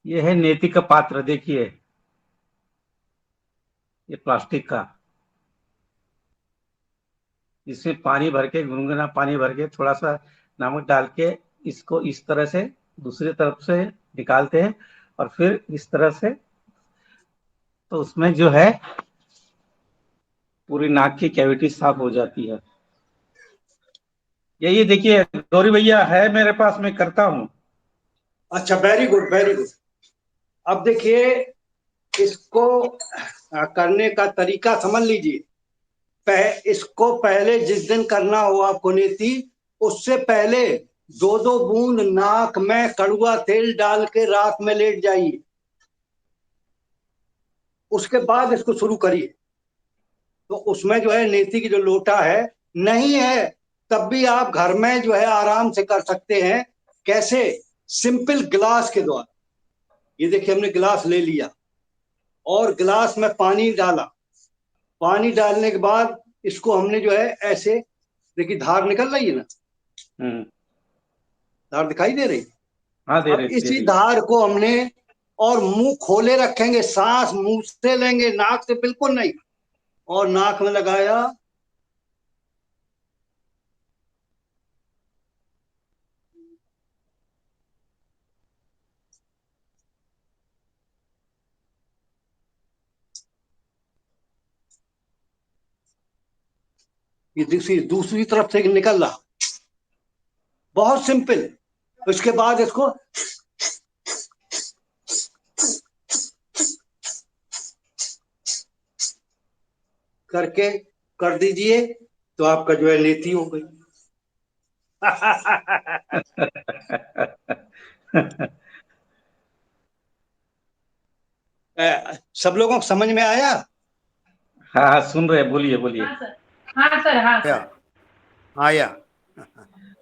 ये है नीति का पात्र, देखिए ये प्लास्टिक का, इसमें पानी भर के, गुनगुना पानी भर के, थोड़ा सा नमक डाल के इसको इस तरह से दूसरी तरफ से निकालते हैं और फिर इस तरह से, तो उसमें जो है पूरी नाक की कैविटी साफ हो जाती है। यही देखिए गौरी भैया है मेरे पास, मैं करता हूँ। अच्छा, वेरी गुड वेरी गुड। अब देखिए इसको करने का तरीका समझ लीजिए। इसको पहले जिस दिन करना हो आपको नीति, उससे पहले 2-2 बूंद नाक में कड़ुआ तेल डाल के रात में लेट जाइए। उसके बाद इसको शुरू करिए। तो उसमें जो है नीति की जो लोटा है नहीं है, तब भी आप घर में जो है आराम से कर सकते हैं। कैसे? सिंपल गिलास के द्वारा। ये देखिए हमने गिलास ले लिया और गिलास में पानी डाला। पानी डालने के बाद इसको हमने जो है ऐसे, देखिए धार निकल रही है ना, हम्म। धार दिखाई दे रही। हाँ अब दे इसी रही। धार को हमने, और मुंह खोले रखेंगे, सांस मुंह से लेंगे, नाक से बिल्कुल नहीं। और नाक में लगाया, ये दूसरी दूसरी तरफ से निकल रहा, बहुत सिंपल। उसके बाद इसको करके कर दीजिए, तो आपका जो है नेति हो गई। सब लोगों को समझ में आया? हाँ हाँ, सुन रहे, बोलिए बोलिए। हाँ सर, हाँ आया सर। आया।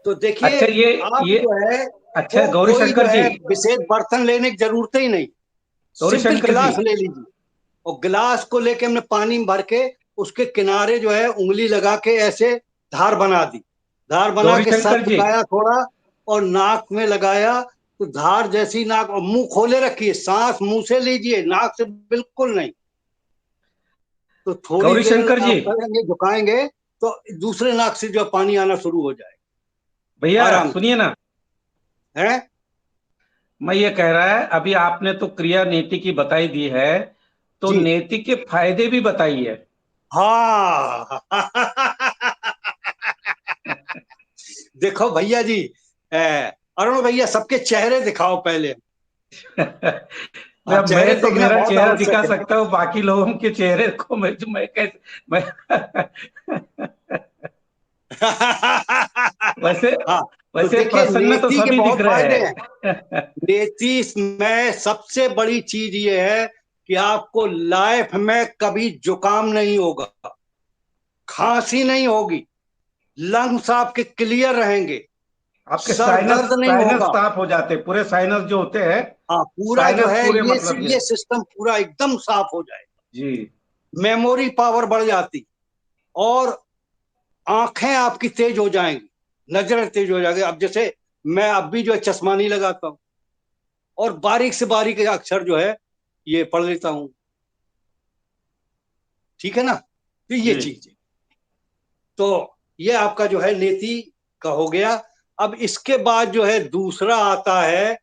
तो देखिए, अच्छा आप ये जो है अच्छा वो गौरी कोई जो शंकर जी, है विशेष बर्तन लेने की जरूरत ही नहीं, गौरी सिंपल शंकर जी, गिलास ले लीजिए, और गिलास को लेके हमने पानी में भर के उसके किनारे जो है उंगली लगा के ऐसे धार बना दी, धार बना गौरी के सर शंकर जी, झुकाया थोड़ा और नाक में लगाया, तो धार जैसी नाक, और मुंह खोले रखिए, सांस मुंह से लीजिए, नाक से बिल्कुल नहीं। तो थोड़ी गौरी देर शंकर जी, आप करेंगे, झुकाएंगे, तो दूसरे नाक से जो पानी आना शुरू हो जाए भैया आराम से। सुनिए ना, है मैं ये कह रहा है, अभी आपने तो क्रिया नीति की बताई दी है, तो जी। नीति के फायदे भी बताइए। हाँ। देखो भैया जी, अरुण भैया, सबके चेहरे दिखाओ पहले। हाँ, चेहरे मैं तो देखना मेरा बहुत चेहरा दिखा आवश्यक है। सकता हूँ, बाकी लोगों के चेहरे को मैं कैसे मैं वैसे हाँ, तो वैसे देखिए, प्रसन्न तो नेति के सभी दिख बहुत रहे फायदे हैं। हैं। नेति में सबसे बड़ी चीज ये है कि आपको लाइफ में कभी जुकाम नहीं होगा, खांसी नहीं होगी, लंग्स आपके क्लियर रहेंगे, आपके सर साइनस दर्द नहीं साइनस होगा। साफ हो जाते, पूरे साइनस जो होते हैं, हाँ, पूरा जो साइनस है पूरे, ये मतलब ये सिस्टम पूरा एकदम साफ हो जाए, जी मेमोरी पावर बढ़ जाती, और आंखें आपकी तेज हो जाएंगी, नजर तेज हो जाएगी। अब जैसे मैं अब भी जो है चश्मा नहीं लगाता हूँ, और बारीक से बारीक अक्षर जो है ये पढ़ लेता हूँ, ठीक है ना? तो ये जी चीज है। तो ये आपका जो है नेति का हो गया। अब इसके बाद जो है दूसरा आता है,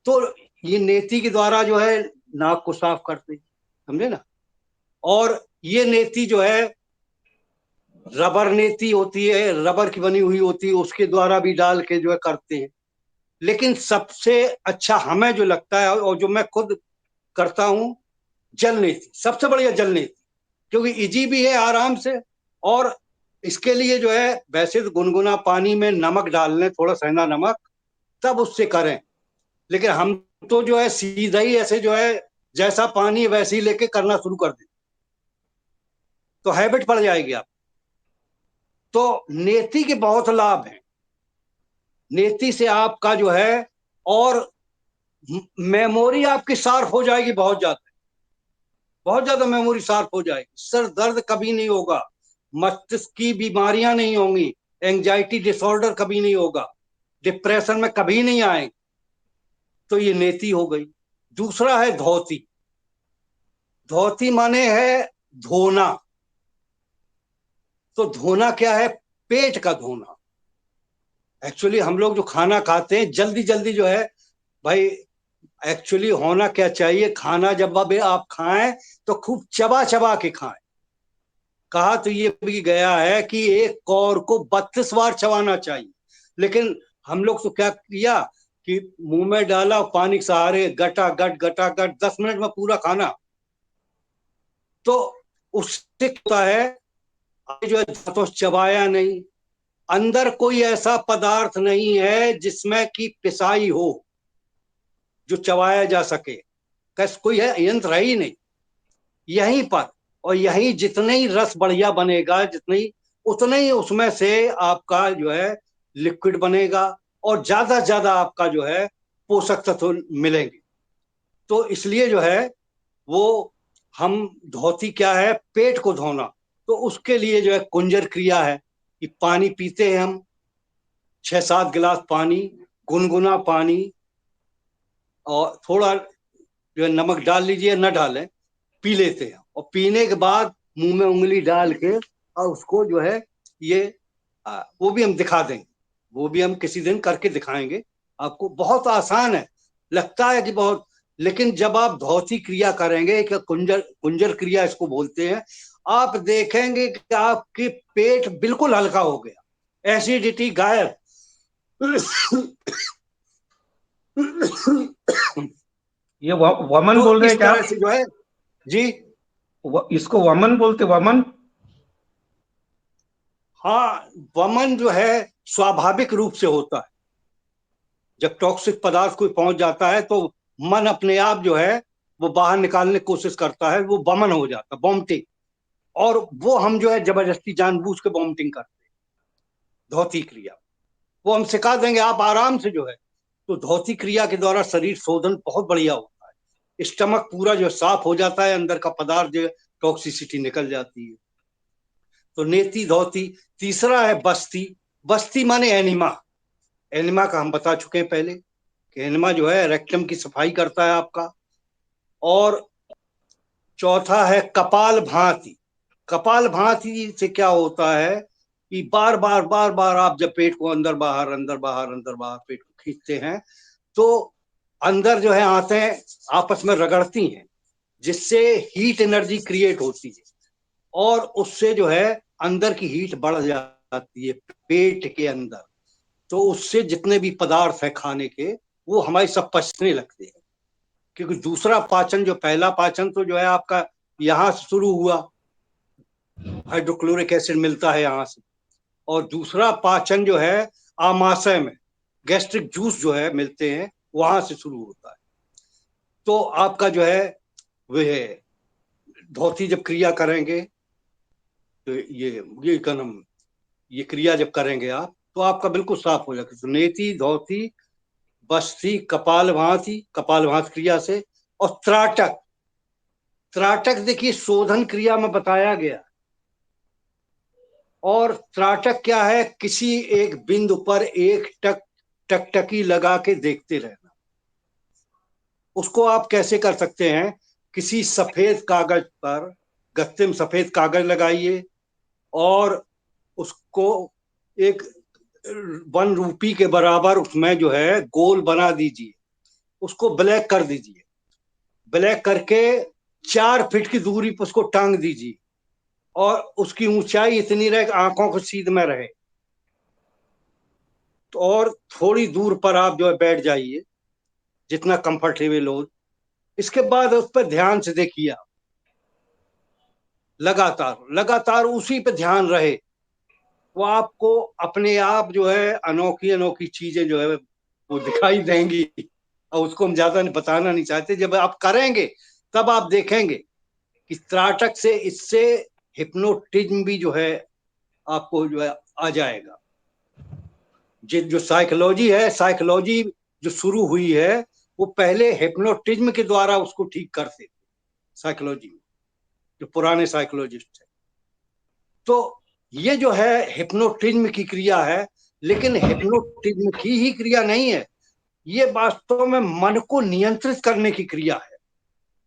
तो ये नेति के द्वारा जो है नाक को साफ करते हैं, समझे ना? और ये नेति जो है रबर नेति होती है, रबर की बनी हुई होती है, उसके द्वारा भी डाल के जो है करते हैं। लेकिन सबसे अच्छा हमें जो लगता है, और जो मैं खुद करता हूं, जल नीति सबसे बढ़िया, जल नीति, क्योंकि इजी भी है आराम से। और इसके लिए जो है वैसे तो गुनगुना पानी में नमक डाल लें, थोड़ा सेंधा नमक, तब उससे करें। लेकिन हम तो जो है सीधा ही ऐसे जो है जैसा पानी है वैसे ही लेके करना शुरू कर दें, तो हैबिट पड़ जाएगी आप। तो नेति के बहुत लाभ हैं, नेति से आपका जो है, और मेमोरी आपकी शार्प हो जाएगी, बहुत ज्यादा, बहुत ज्यादा मेमोरी शार्प हो जाएगी, सर दर्द कभी नहीं होगा, मस्तिष्क की बीमारियां नहीं होंगी, एंजाइटी डिसऑर्डर कभी नहीं होगा, डिप्रेशन में कभी नहीं आएंगे। तो ये नेति हो गई। दूसरा है धोती। धोती माने है धोना। तो धोना क्या है? पेट का धोना। एक्चुअली हम लोग जो खाना खाते हैं जल्दी जल्दी जो है भाई, एक्चुअली होना क्या चाहिए, खाना जब आप खाएं तो खूब चबा चबा के खाएं। कहा तो ये भी गया है कि एक कौर को 32 बार चबाना चाहिए, लेकिन हम लोग तो क्या किया कि मुंह में डाला, पानी के सहारे गटा गट 10 मिनट में पूरा खाना। तो उससे क्या है, जो है तो चबाया नहीं, अंदर कोई ऐसा पदार्थ नहीं है जिसमें कि पिसाई हो जो चबाया जा सके, कैसे कोई है, यंत्र है ही नहीं। यहीं पर, और यहीं जितने ही रस बढ़िया बनेगा, जितनी उतने ही उसमें से आपका जो है लिक्विड बनेगा, और ज्यादा आपका जो है पोषक तत्व मिलेंगे। तो इसलिए जो है वो, हम धोती क्या है, पेट को धोना, तो उसके लिए जो है कुंजर क्रिया है कि पानी पीते हैं हम, 6-7 गिलास पानी, गुनगुना पानी, और थोड़ा जो है नमक डाल लीजिए, न डालें, पी लेते हैं। और पीने के बाद मुंह में उंगली डाल के, और उसको जो है ये वो भी हम दिखा देंगे, वो भी हम किसी दिन करके दिखाएंगे आपको। बहुत आसान है, लगता है कि बहुत, लेकिन जब आप धौती क्रिया करेंगे, कि कुंजर कुंजर क्रिया इसको बोलते हैं, आप देखेंगे कि आपके पेट बिल्कुल हल्का हो गया, एसिडिटी गायब। ये वमन तो बोल रहे इस हैं क्या तरह आप? से जो है, जी इसको वमन बोलते, वमन? हाँ, वमन जो है स्वाभाविक रूप से होता है। जब टॉक्सिक पदार्थ कोई पहुंच जाता है तो मन अपने आप जो है वो बाहर निकालने की कोशिश करता है, वो वमन हो जाता है, वॉमिटिंग। और वो हम जो है जबरदस्ती जानबूझ के वॉमिटिंग करते हैं, धौती क्रिया। वो हम सिखा देंगे, आप आराम से जो है, तो धौती क्रिया के द्वारा शरीर शोधन बहुत बढ़िया होता है। स्टमक पूरा जो साफ हो जाता है, अंदर का पदार्थ जो टॉक्सिसिटी निकल जाती है। तो नेति धौती। तीसरा है बस्ती। बस्ती माने एनिमा। एनिमा का हम बता चुके हैं पहले कि एनिमा जो है रेक्टम की सफाई करता है आपका। और चौथा है कपाल भांति। कपाल भांति से क्या होता है कि बार बार बार बार आप जब पेट को अंदर बाहर अंदर बाहर अंदर बाहर पेट को खींचते हैं तो अंदर जो है आंतें आपस में रगड़ती हैं, जिससे हीट एनर्जी क्रिएट होती है और उससे जो है अंदर की हीट बढ़ जाती है पेट के अंदर। तो उससे जितने भी पदार्थ है खाने के वो हमारे सब पचने लगते हैं। क्योंकि दूसरा पाचन, जो पहला पाचन तो जो है आपका यहां से शुरू हुआ, हाइड्रोक्लोरिक एसिड मिलता है यहां से। और दूसरा पाचन जो है आमाशय में, गैस्ट्रिक जूस जो है मिलते हैं, वहां से शुरू होता है। तो आपका जो है वह धौती जब क्रिया करेंगे तो ये कनम ये क्रिया जब करेंगे आप तो आपका बिल्कुल साफ हो जाएगा। तो नेति धौती बस्ती कपाल भांति, कपाल भांति क्रिया से। और त्राटक। त्राटक देखिए शोधन क्रिया में बताया गया। और त्राटक क्या है, किसी एक बिंदु पर एक टकटकी लगा के देखते रहना। उसको आप कैसे कर सकते हैं, किसी सफेद कागज पर, गत्ते में सफेद कागज लगाइए और उसको एक 1 रुपये के बराबर उसमें जो है गोल बना दीजिए। उसको ब्लैक कर दीजिए। ब्लैक करके 4 फीट की दूरी पर उसको टांग दीजिए और उसकी ऊंचाई इतनी रहे कि आंखों को सीध में रहे। तो और थोड़ी दूर पर आप जो है बैठ जाइए, जितना कंफर्टेबल हो। इसके बाद उस पर ध्यान से देखिए आप, लगातार लगातार उसी पे ध्यान रहे। वो आपको अपने आप जो है अनोखी अनोखी चीजें जो है वो दिखाई देंगी। और उसको हम ज्यादा बताना नहीं चाहते। जब आप करेंगे तब आप देखेंगे कि त्राटक से इससे हिप्नोटिज्म भी जो है आपको जो है आ जाएगा। जो साइकोलॉजी है, साइकोलॉजी जो शुरू हुई है वो पहले हिप्नोटिज्म के द्वारा उसको ठीक करते थे, साइकोलॉजी में जो पुराने साइकोलॉजिस्ट है। तो ये जो है हिप्नोटिज्म की क्रिया है, लेकिन हिप्नोटिज्म की ही क्रिया नहीं है, ये वास्तव में मन को नियंत्रित करने की क्रिया है।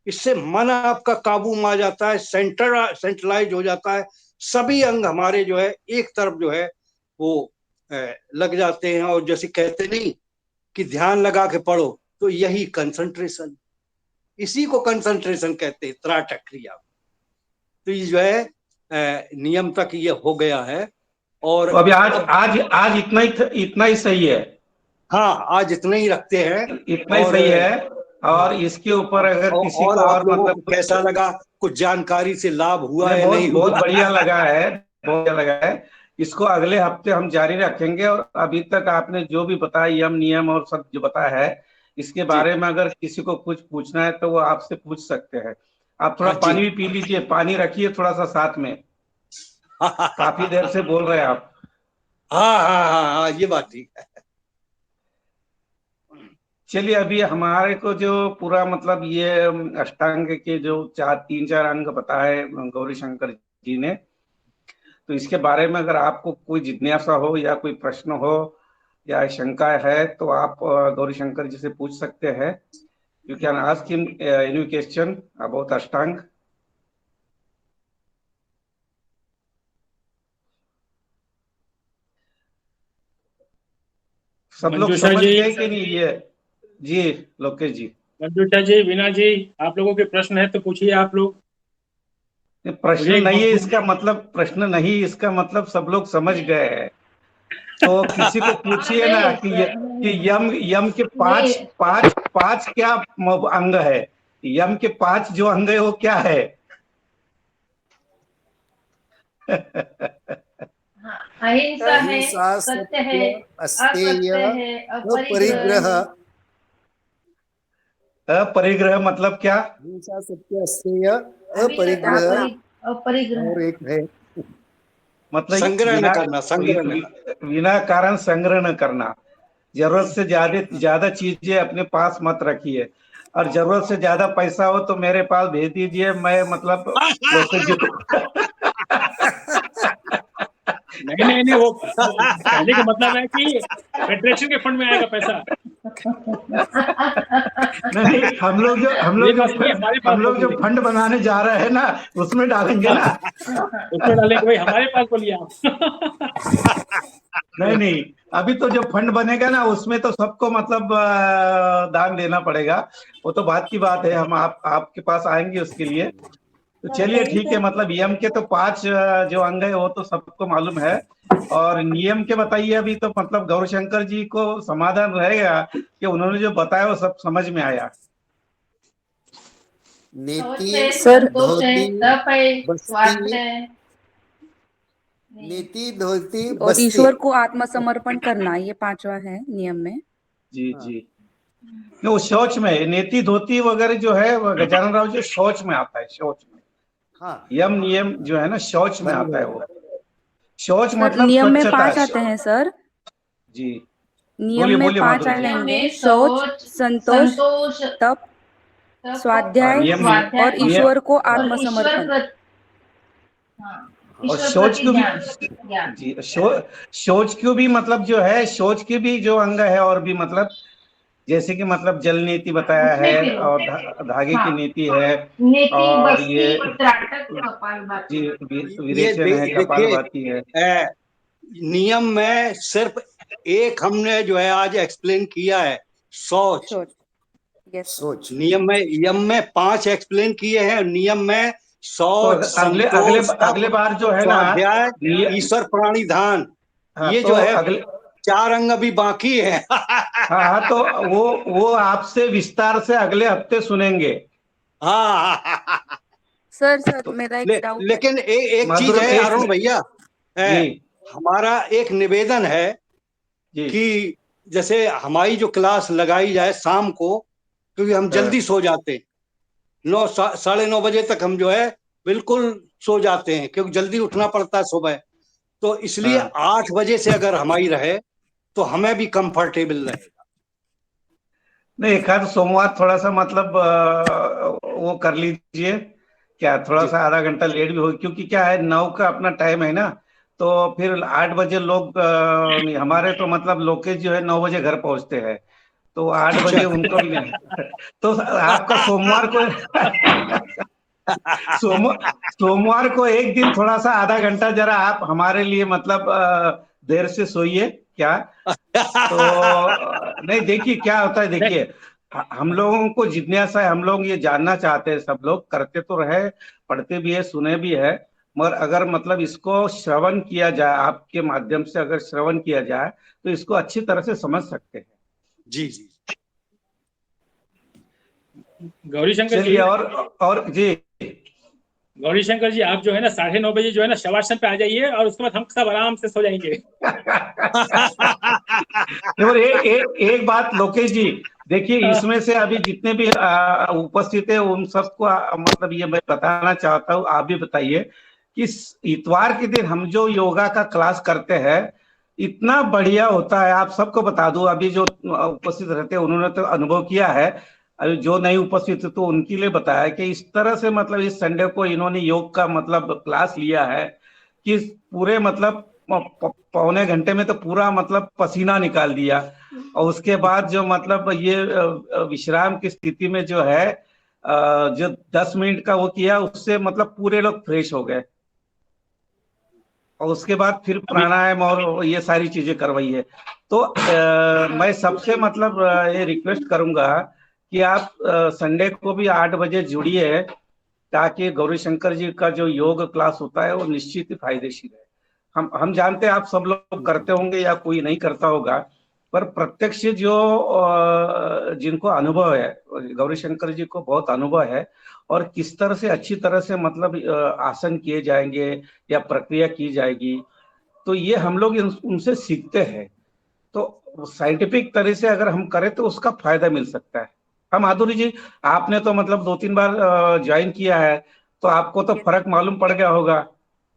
इससे मन आपका काबू में आ जाता है, सेंट्रलाइज हो जाता है। सभी अंग हमारे जो है एक तरफ जो है वो लग जाते हैं। और जैसे कहते नहीं कि ध्यान लगा के पढ़ो, तो यही कंसंट्रेशन, इसी को कंसंट्रेशन कहते हैं, त्राटक क्रिया। तो ये जो है नियम तक ये हो गया है। और तो अभी आज आज आज इतना ही सही है। हाँ, आज इतना ही रखते हैं। इतना ही और सही है। और हाँ, इसके ऊपर अगर किसी और को आप और लोगों को मतलब कैसा लगा, कुछ जानकारी से लाभ हुआ नहीं, या बहुत नहीं बहुत हुआ? बढ़िया लगा है, बहुत बढ़िया लगा है। इसको अगले हफ्ते हम जारी रखेंगे। और अभी तक आपने जो भी बताया, यम नियम और सब जो बताया है, इसके जी बारे में अगर किसी को कुछ पूछना है तो वो आपसे पूछ सकते हैं। आप थोड़ा हाँ जी। पानी भी पी लीजिए, पानी रखिए थोड़ा सा साथ में। काफी देर से बोल रहे हैं आप। हाँ हाँ हाँ हाँ, ये बात ठीक है। चलिए, अभी हमारे को जो पूरा मतलब ये अष्टांग के जो 3-4 अंग बताए गौरी शंकर जी ने, तो इसके बारे में अगर आपको कोई जिज्ञासा हो या कोई प्रश्न हो या शंका है तो आप गौरी शंकर जी से पूछ सकते हैं। You can ask him any question about अष्टांग। सब लोग मंजूषा समझ जी, गए कि नहीं ये? जी लोकेश जी। मंजूषा जी, वीना जी, आप लोगों के प्रश्न है तो पूछिए आप लोग। प्रश्न मुझे एक नहीं है मौका- इसका मतलब, प्रश्न नहीं इसका मतलब सब लोग समझ गए हैं। तो किसी को पूछिए ना कि यम यम के पांच पांच पांच क्या अंग है, यम के पांच जो अंग है वो क्या है? अहिंसा है, अहिंसा, सत्य है, अस्तेय, असत्य है, अपरिग्रह। अपरिग्रह है। अपरिग्रह मतलब क्या? अहिंसा, सत्य, अस्तेय, अपरिग्रह। अपरिग्रह और एक है मतलब संग्रह न बिना करना, संग्रह न करना। बिना कारण संग्रह न करना। जरूरत से ज्यादा चीजें अपने पास मत रखिए, और जरूरत से ज्यादा पैसा हो तो मेरे पास भेज दीजिए, मैं मतलब प्रोसेस जी को नहीं नहीं नहीं, वो कहने का मतलब है कि फेडरेशन के फंड में आएगा पैसा। नहीं, हम लोग ये बात नहीं, हमारे पास जो बोलिए। फंड बनाने जा रहे हैं ना, उसमें डालेंगे ना। उसमें डालेंगे भाई, हमारे पास बोलिए आप। नहीं नहीं, अभी तो जो फंड बनेगा ना उसमें तो सबको मतलब दान देना पड़ेगा। वो तो बात की बात है, हम आपके पास आएंगे उसके लिए। तो चलिए ठीक है, मतलब यम के तो पांच जो अंग है वो तो सबको मालूम है, और नियम के बताइए। अभी तो मतलब गौरशंकर जी को समाधान रहेगा कि उन्होंने जो बताया वो सब समझ में आया। नीति, सर संतोष है, धोती, तप है, स्वार्थ बस्ती। है। नीति, धोती, और बस्ती। ईश्वर को आत्मसमर्पण करना, ये पांचवा है नियम में। जी जी। वो शौच में है, नेति धोती वगैरह जो है वो गजानन राव जो शौच में आता है, शौच में। हाँ, यम नियम जो है ना शौच में आता है वो। शौच सर मतलब नियम में स्वच्छता। 5 आते हैं सर, जी नियम बोलिए में बोलिए 5 माधुरी जी। आएंगे: शौच, संतोष, संतोष, तप, स्वाध्याय नियम और नियम ईश्वर को और आत्मसमर्पण। और ईश्वर शौच प्रति को भी ज्ञान। जी, शौच को भी मतलब जो है, शौच के भी जो अंग है और भी मतलब, जैसे कि मतलब जल नीति बताया उसमें है, फिर और धागे की नीति है, नेति, और बस्ती, ये त्राटक, कपालभाति। जी ये विरेचन है, देखिए, कपालभाति है। नियम में सिर्फ एक हमने जो है आज एक्सप्लेन किया है, शौच। शौच, यस। सोच। नियम में, यम में 5 एक्सप्लेन किए हैं, नियम में तो शौच, अगले अगले संतोष, अगले तप, बार जो है ना, स्वाध्याय, ईश्वर प्राणिधान, हाँ ये तो जो है अगले 4 अंग अभी बाकी है। हाँ तो वो आपसे विस्तार से अगले हफ्ते सुनेंगे। हाँ। सर तो मेरा एक डाउट है। लेकिन एक चीज मधुर है एक अरुण भैया, जी हमारा एक निवेदन है जी कि जैसे हमारी जो क्लास लगाई जाए शाम को, क्योंकि हम हाँ, जल्दी सो जाते हैं, 9 साढ़े 9 बजे तक हम जो है बिल्कुल सो जाते हैं, क्योंकि जल्दी उठना पड़ता है सुबह। तो इसलिए हाँ। 8 बजे से अगर हमारी रहे तो हमें भी कंफर्टेबल रहेगा। नहीं, एक आध सोमवार थोड़ा सा मतलब वो कर लीजिए, क्या थोड़ा जी सा आधा घंटा लेट भी हो, क्योंकि क्या है 9 का अपना टाइम है ना, तो फिर 8 बजे लोग हमारे तो मतलब लोकेश जो है 9 बजे घर पहुंचते हैं, तो 8 बजे अच्छा। उनको भी नहीं। तो आपका सोमवार को सोमवार को एक दिन थोड़ा सा आधा घंटा जरा आप हमारे लिए मतलब देर से सोइए क्या। तो नहीं, देखिए क्या होता है, देखिए हम लोगों को जिज्ञासा है, हम लोग ये जानना चाहते हैं, सब लोग करते तो रहे, पढ़ते भी है, सुने भी है, मगर अगर मतलब इसको श्रवण किया जाए, आपके माध्यम से अगर श्रवण किया जाए तो इसको अच्छी तरह से समझ सकते हैं। जी जी। गौरी शंकर जी, चलिए, और जी गौरी शंकर जी, आप जो है ना 9:30 जो है ना शवासन पे आ जाइए, और उसके बाद हम सब आराम से सो जाएंगे। और एक बात लोकेश जी, देखिए इसमें से अभी जितने भी उपस्थित है उन सबको मतलब ये मैं बताना चाहता हूँ, आप भी बताइए कि इतवार के दिन हम जो योगा का क्लास करते हैं इतना बढ़िया होता है। आप सबको बता दूं, अभी जो उपस्थित रहते हैं उन्होंने तो अनुभव किया है, अभी जो नहीं उपस्थित तो उनके लिए बताया कि इस तरह से मतलब इस संडे को इन्होंने योग का मतलब क्लास लिया है कि पूरे मतलब पौने घंटे में तो पूरा मतलब पसीना निकाल दिया, और उसके बाद जो मतलब ये विश्राम की स्थिति में जो है जो 10 मिनट का वो किया, उससे मतलब पूरे लोग फ्रेश हो गए, और उसके बाद फिर अभी प्राणायाम और ये सारी चीजें करवाई है। तो मैं सबसे मतलब ये रिक्वेस्ट करूंगा कि आप संडे को भी 8 बजे जुड़िए, ताकि गौरीशंकर जी का जो योग क्लास होता है वो निश्चित ही फायदेशीर है। हम जानते हैं आप सब लोग करते होंगे या कोई नहीं करता होगा, पर प्रत्यक्ष जो जिनको अनुभव है, गौरीशंकर जी को बहुत अनुभव है, और किस तरह से अच्छी तरह से मतलब आसन किए जाएंगे या प्रक्रिया की जाएगी, तो ये हम लोग उनसे सीखते हैं। तो साइंटिफिक तरह से अगर हम करें तो उसका फायदा मिल सकता है। हम माधुरी जी, आपने तो मतलब 2-3 बार ज्वाइन किया है, तो आपको तो फर्क मालूम पड़ गया होगा।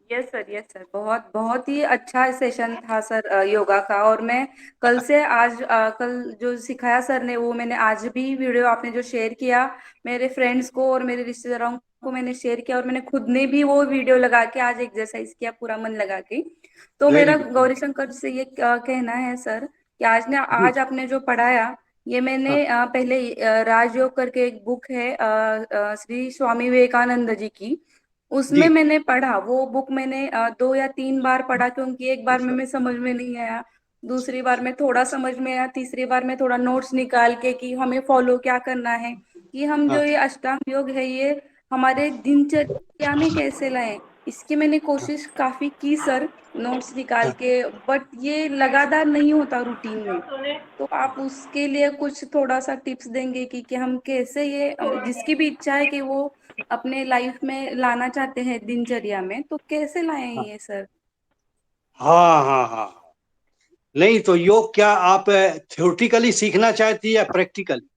यस सर, बहुत बहुत ही अच्छा सेशन था सर योगा का। और मैं कल से आज कल जो सिखाया सर ने वो मैंने आज भी वीडियो आपने जो शेयर किया मेरे फ्रेंड्स को और मेरे रिश्तेदारों को मैंने शेयर किया, और मैंने खुद ने भी वो वीडियो लगा के आज एक्सरसाइज किया पूरा मन लगा के। तो वेरी मेरा गुड। गौरीशंकर से ये कहना है सर कि आज आपने जो पढ़ाया ये मैंने पहले राजयोग करके एक बुक है श्री स्वामी विवेकानंद जी की, उसमें जी मैंने पढ़ा। वो बुक मैंने 2 या 3 बार पढ़ा, क्योंकि एक बार में समझ में नहीं आया, दूसरी बार में थोड़ा समझ में आया, तीसरी बार में थोड़ा नोट्स निकाल के कि हमें फॉलो क्या करना है, कि हम जो हाँ ये अष्टांग योग है ये हमारे दिनचर्या में कैसे लाएं। इसकी मैंने कोशिश काफी की सर, नोट्स निकाल हाँ के, बट ये लगातार नहीं होता रूटीन में। तो आप उसके लिए कुछ थोड़ा सा टिप्स देंगे कि हम कैसे ये जिसकी भी इच्छा है कि वो अपने लाइफ में लाना चाहते हैं दिनचर्या में, तो कैसे लाएं हाँ ये सर? हाँ हाँ हाँ। नहीं तो योग क्या आप थ्योरेटिकली सीखना चाहती है या प्रैक्टिकली?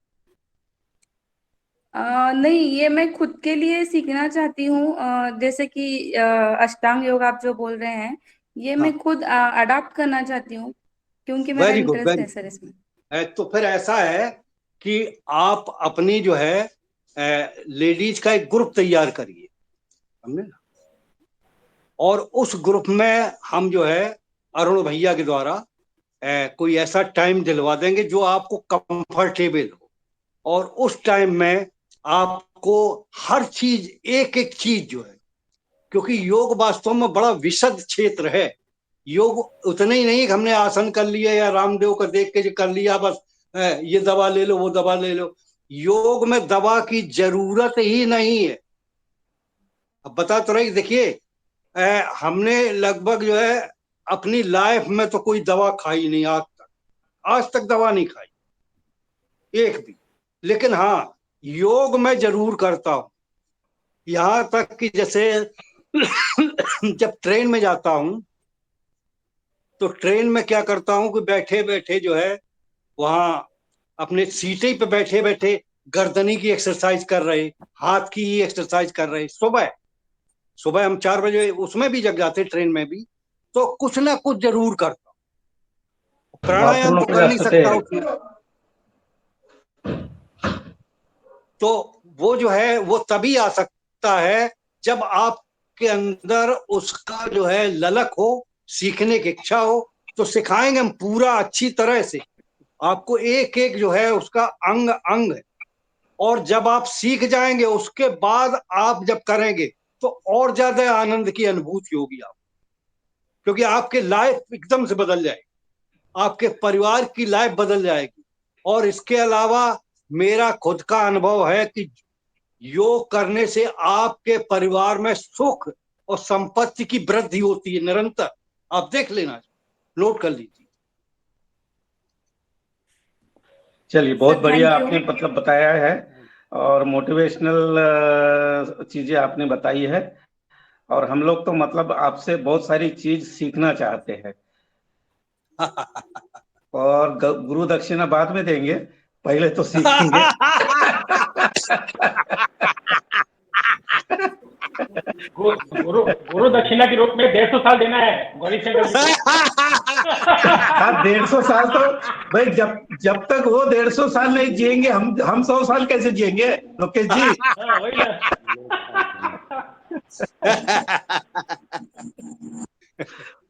नहीं, ये मैं खुद के लिए सीखना चाहती हूँ। जैसे कि अष्टांग योग आप जो बोल रहे हैं ये हाँ, मैं खुद अडॉप्ट करना चाहती हूँ, क्योंकि मेरा वेरी गुड इंटरेस्ट वेरी है सर इसमें। तो फिर ऐसा है कि आप अपनी जो है लेडीज का एक ग्रुप तैयार करिए, समझे ना। और उस ग्रुप में हम जो है अरुण भैया के द्वारा कोई ऐसा टाइम दिलवा देंगे जो आपको कंफर्टेबल हो, और उस टाइम में आपको हर चीज एक एक चीज जो है, क्योंकि योग वास्तव में बड़ा विशद क्षेत्र है। योग उतना ही नहीं कि हमने आसन कर लिया या रामदेव का देख के जो कर लिया बस ये दवा ले लो वो दवा ले लो। योग में दवा की जरूरत ही नहीं है। अब बता तो रही, देखिए हमने लगभग जो है अपनी लाइफ में तो कोई दवा खाई नहीं आज तक दवा नहीं खाई एक भी। लेकिन हाँ, योग मैं जरूर करता हूं। यहां तक कि जैसे जब ट्रेन में जाता हूं तो ट्रेन में क्या करता हूं कि बैठे बैठे जो है वहां अपने सीटे पे बैठे बैठे गर्दनी की एक्सरसाइज कर रहे, हाथ की एक्सरसाइज कर रहे। सुबह सुबह हम 4 बजे उसमें भी जग जाते, ट्रेन में भी, तो कुछ ना कुछ जरूर करता हूं। प्राणायाम तो वापरून कर नहीं असते सकता उसमें, तो वो जो है वो तभी आ सकता है जब आपके अंदर उसका जो है ललक हो, सीखने की इच्छा हो। तो सिखाएंगे हम पूरा अच्छी तरह से आपको, एक एक जो है उसका अंग अंग है। और जब आप सीख जाएंगे उसके बाद आप जब करेंगे तो और ज्यादा आनंद की अनुभूति होगी आप, क्योंकि आपके लाइफ एकदम से बदल जाएगी, आपके परिवार की लाइफ बदल जाएगी। और इसके अलावा मेरा खुद का अनुभव है कि योग करने से आपके परिवार में सुख और संपत्ति की वृद्धि होती है निरंतर। आप देख लेना, नोट कर लीजिए। चलिए, बहुत सर बढ़िया थैंक यू। आपने मतलब बताया है, और मोटिवेशनल चीजें आपने बताई है, और हम लोग तो मतलब आपसे बहुत सारी चीज सीखना चाहते हैं। और गुरु दक्षिणा बाद में देंगे, पहले तो सीखेंगे। गुरु गुरु दक्षिणा के रूप में 150 साल देना है गौरीशंकर जी को। हाँ, 150 साल तो भाई, जब तक वो 150 साल नहीं जिएंगे, हम 100 साल कैसे जिएंगे लोकेश जी? हाँ, वही ना।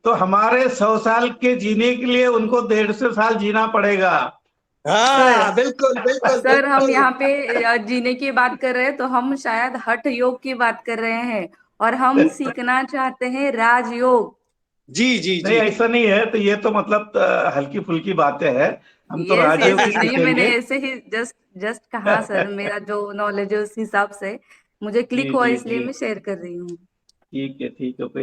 तो हमारे 100 साल के जीने के लिए उनको 150 साल जीना पड़ेगा। हाँ, सर बिल्कुल बिल्कुल सर हम बिल्कुल। यहाँ पे जीने की बात कर रहे हैं, तो हम शायद हठ योग की बात कर रहे हैं, और हम सीखना चाहते हैं राजयोग। जी जी नहीं, जी। ऐसा नहीं है, तो ये तो मतलब हल्की फुल्की बातें हैं। हम तो यस राजयोग ही नहीं, मैंने सीखेंगे। ऐसे ही जस्ट जस्ट कहा सर, मेरा जो नॉलेज है उस हिसाब से मुझे क्लिक जी हुआ जी इसलिए जी मैं शेयर कर रही हूँ। ठीक है, ठीक है।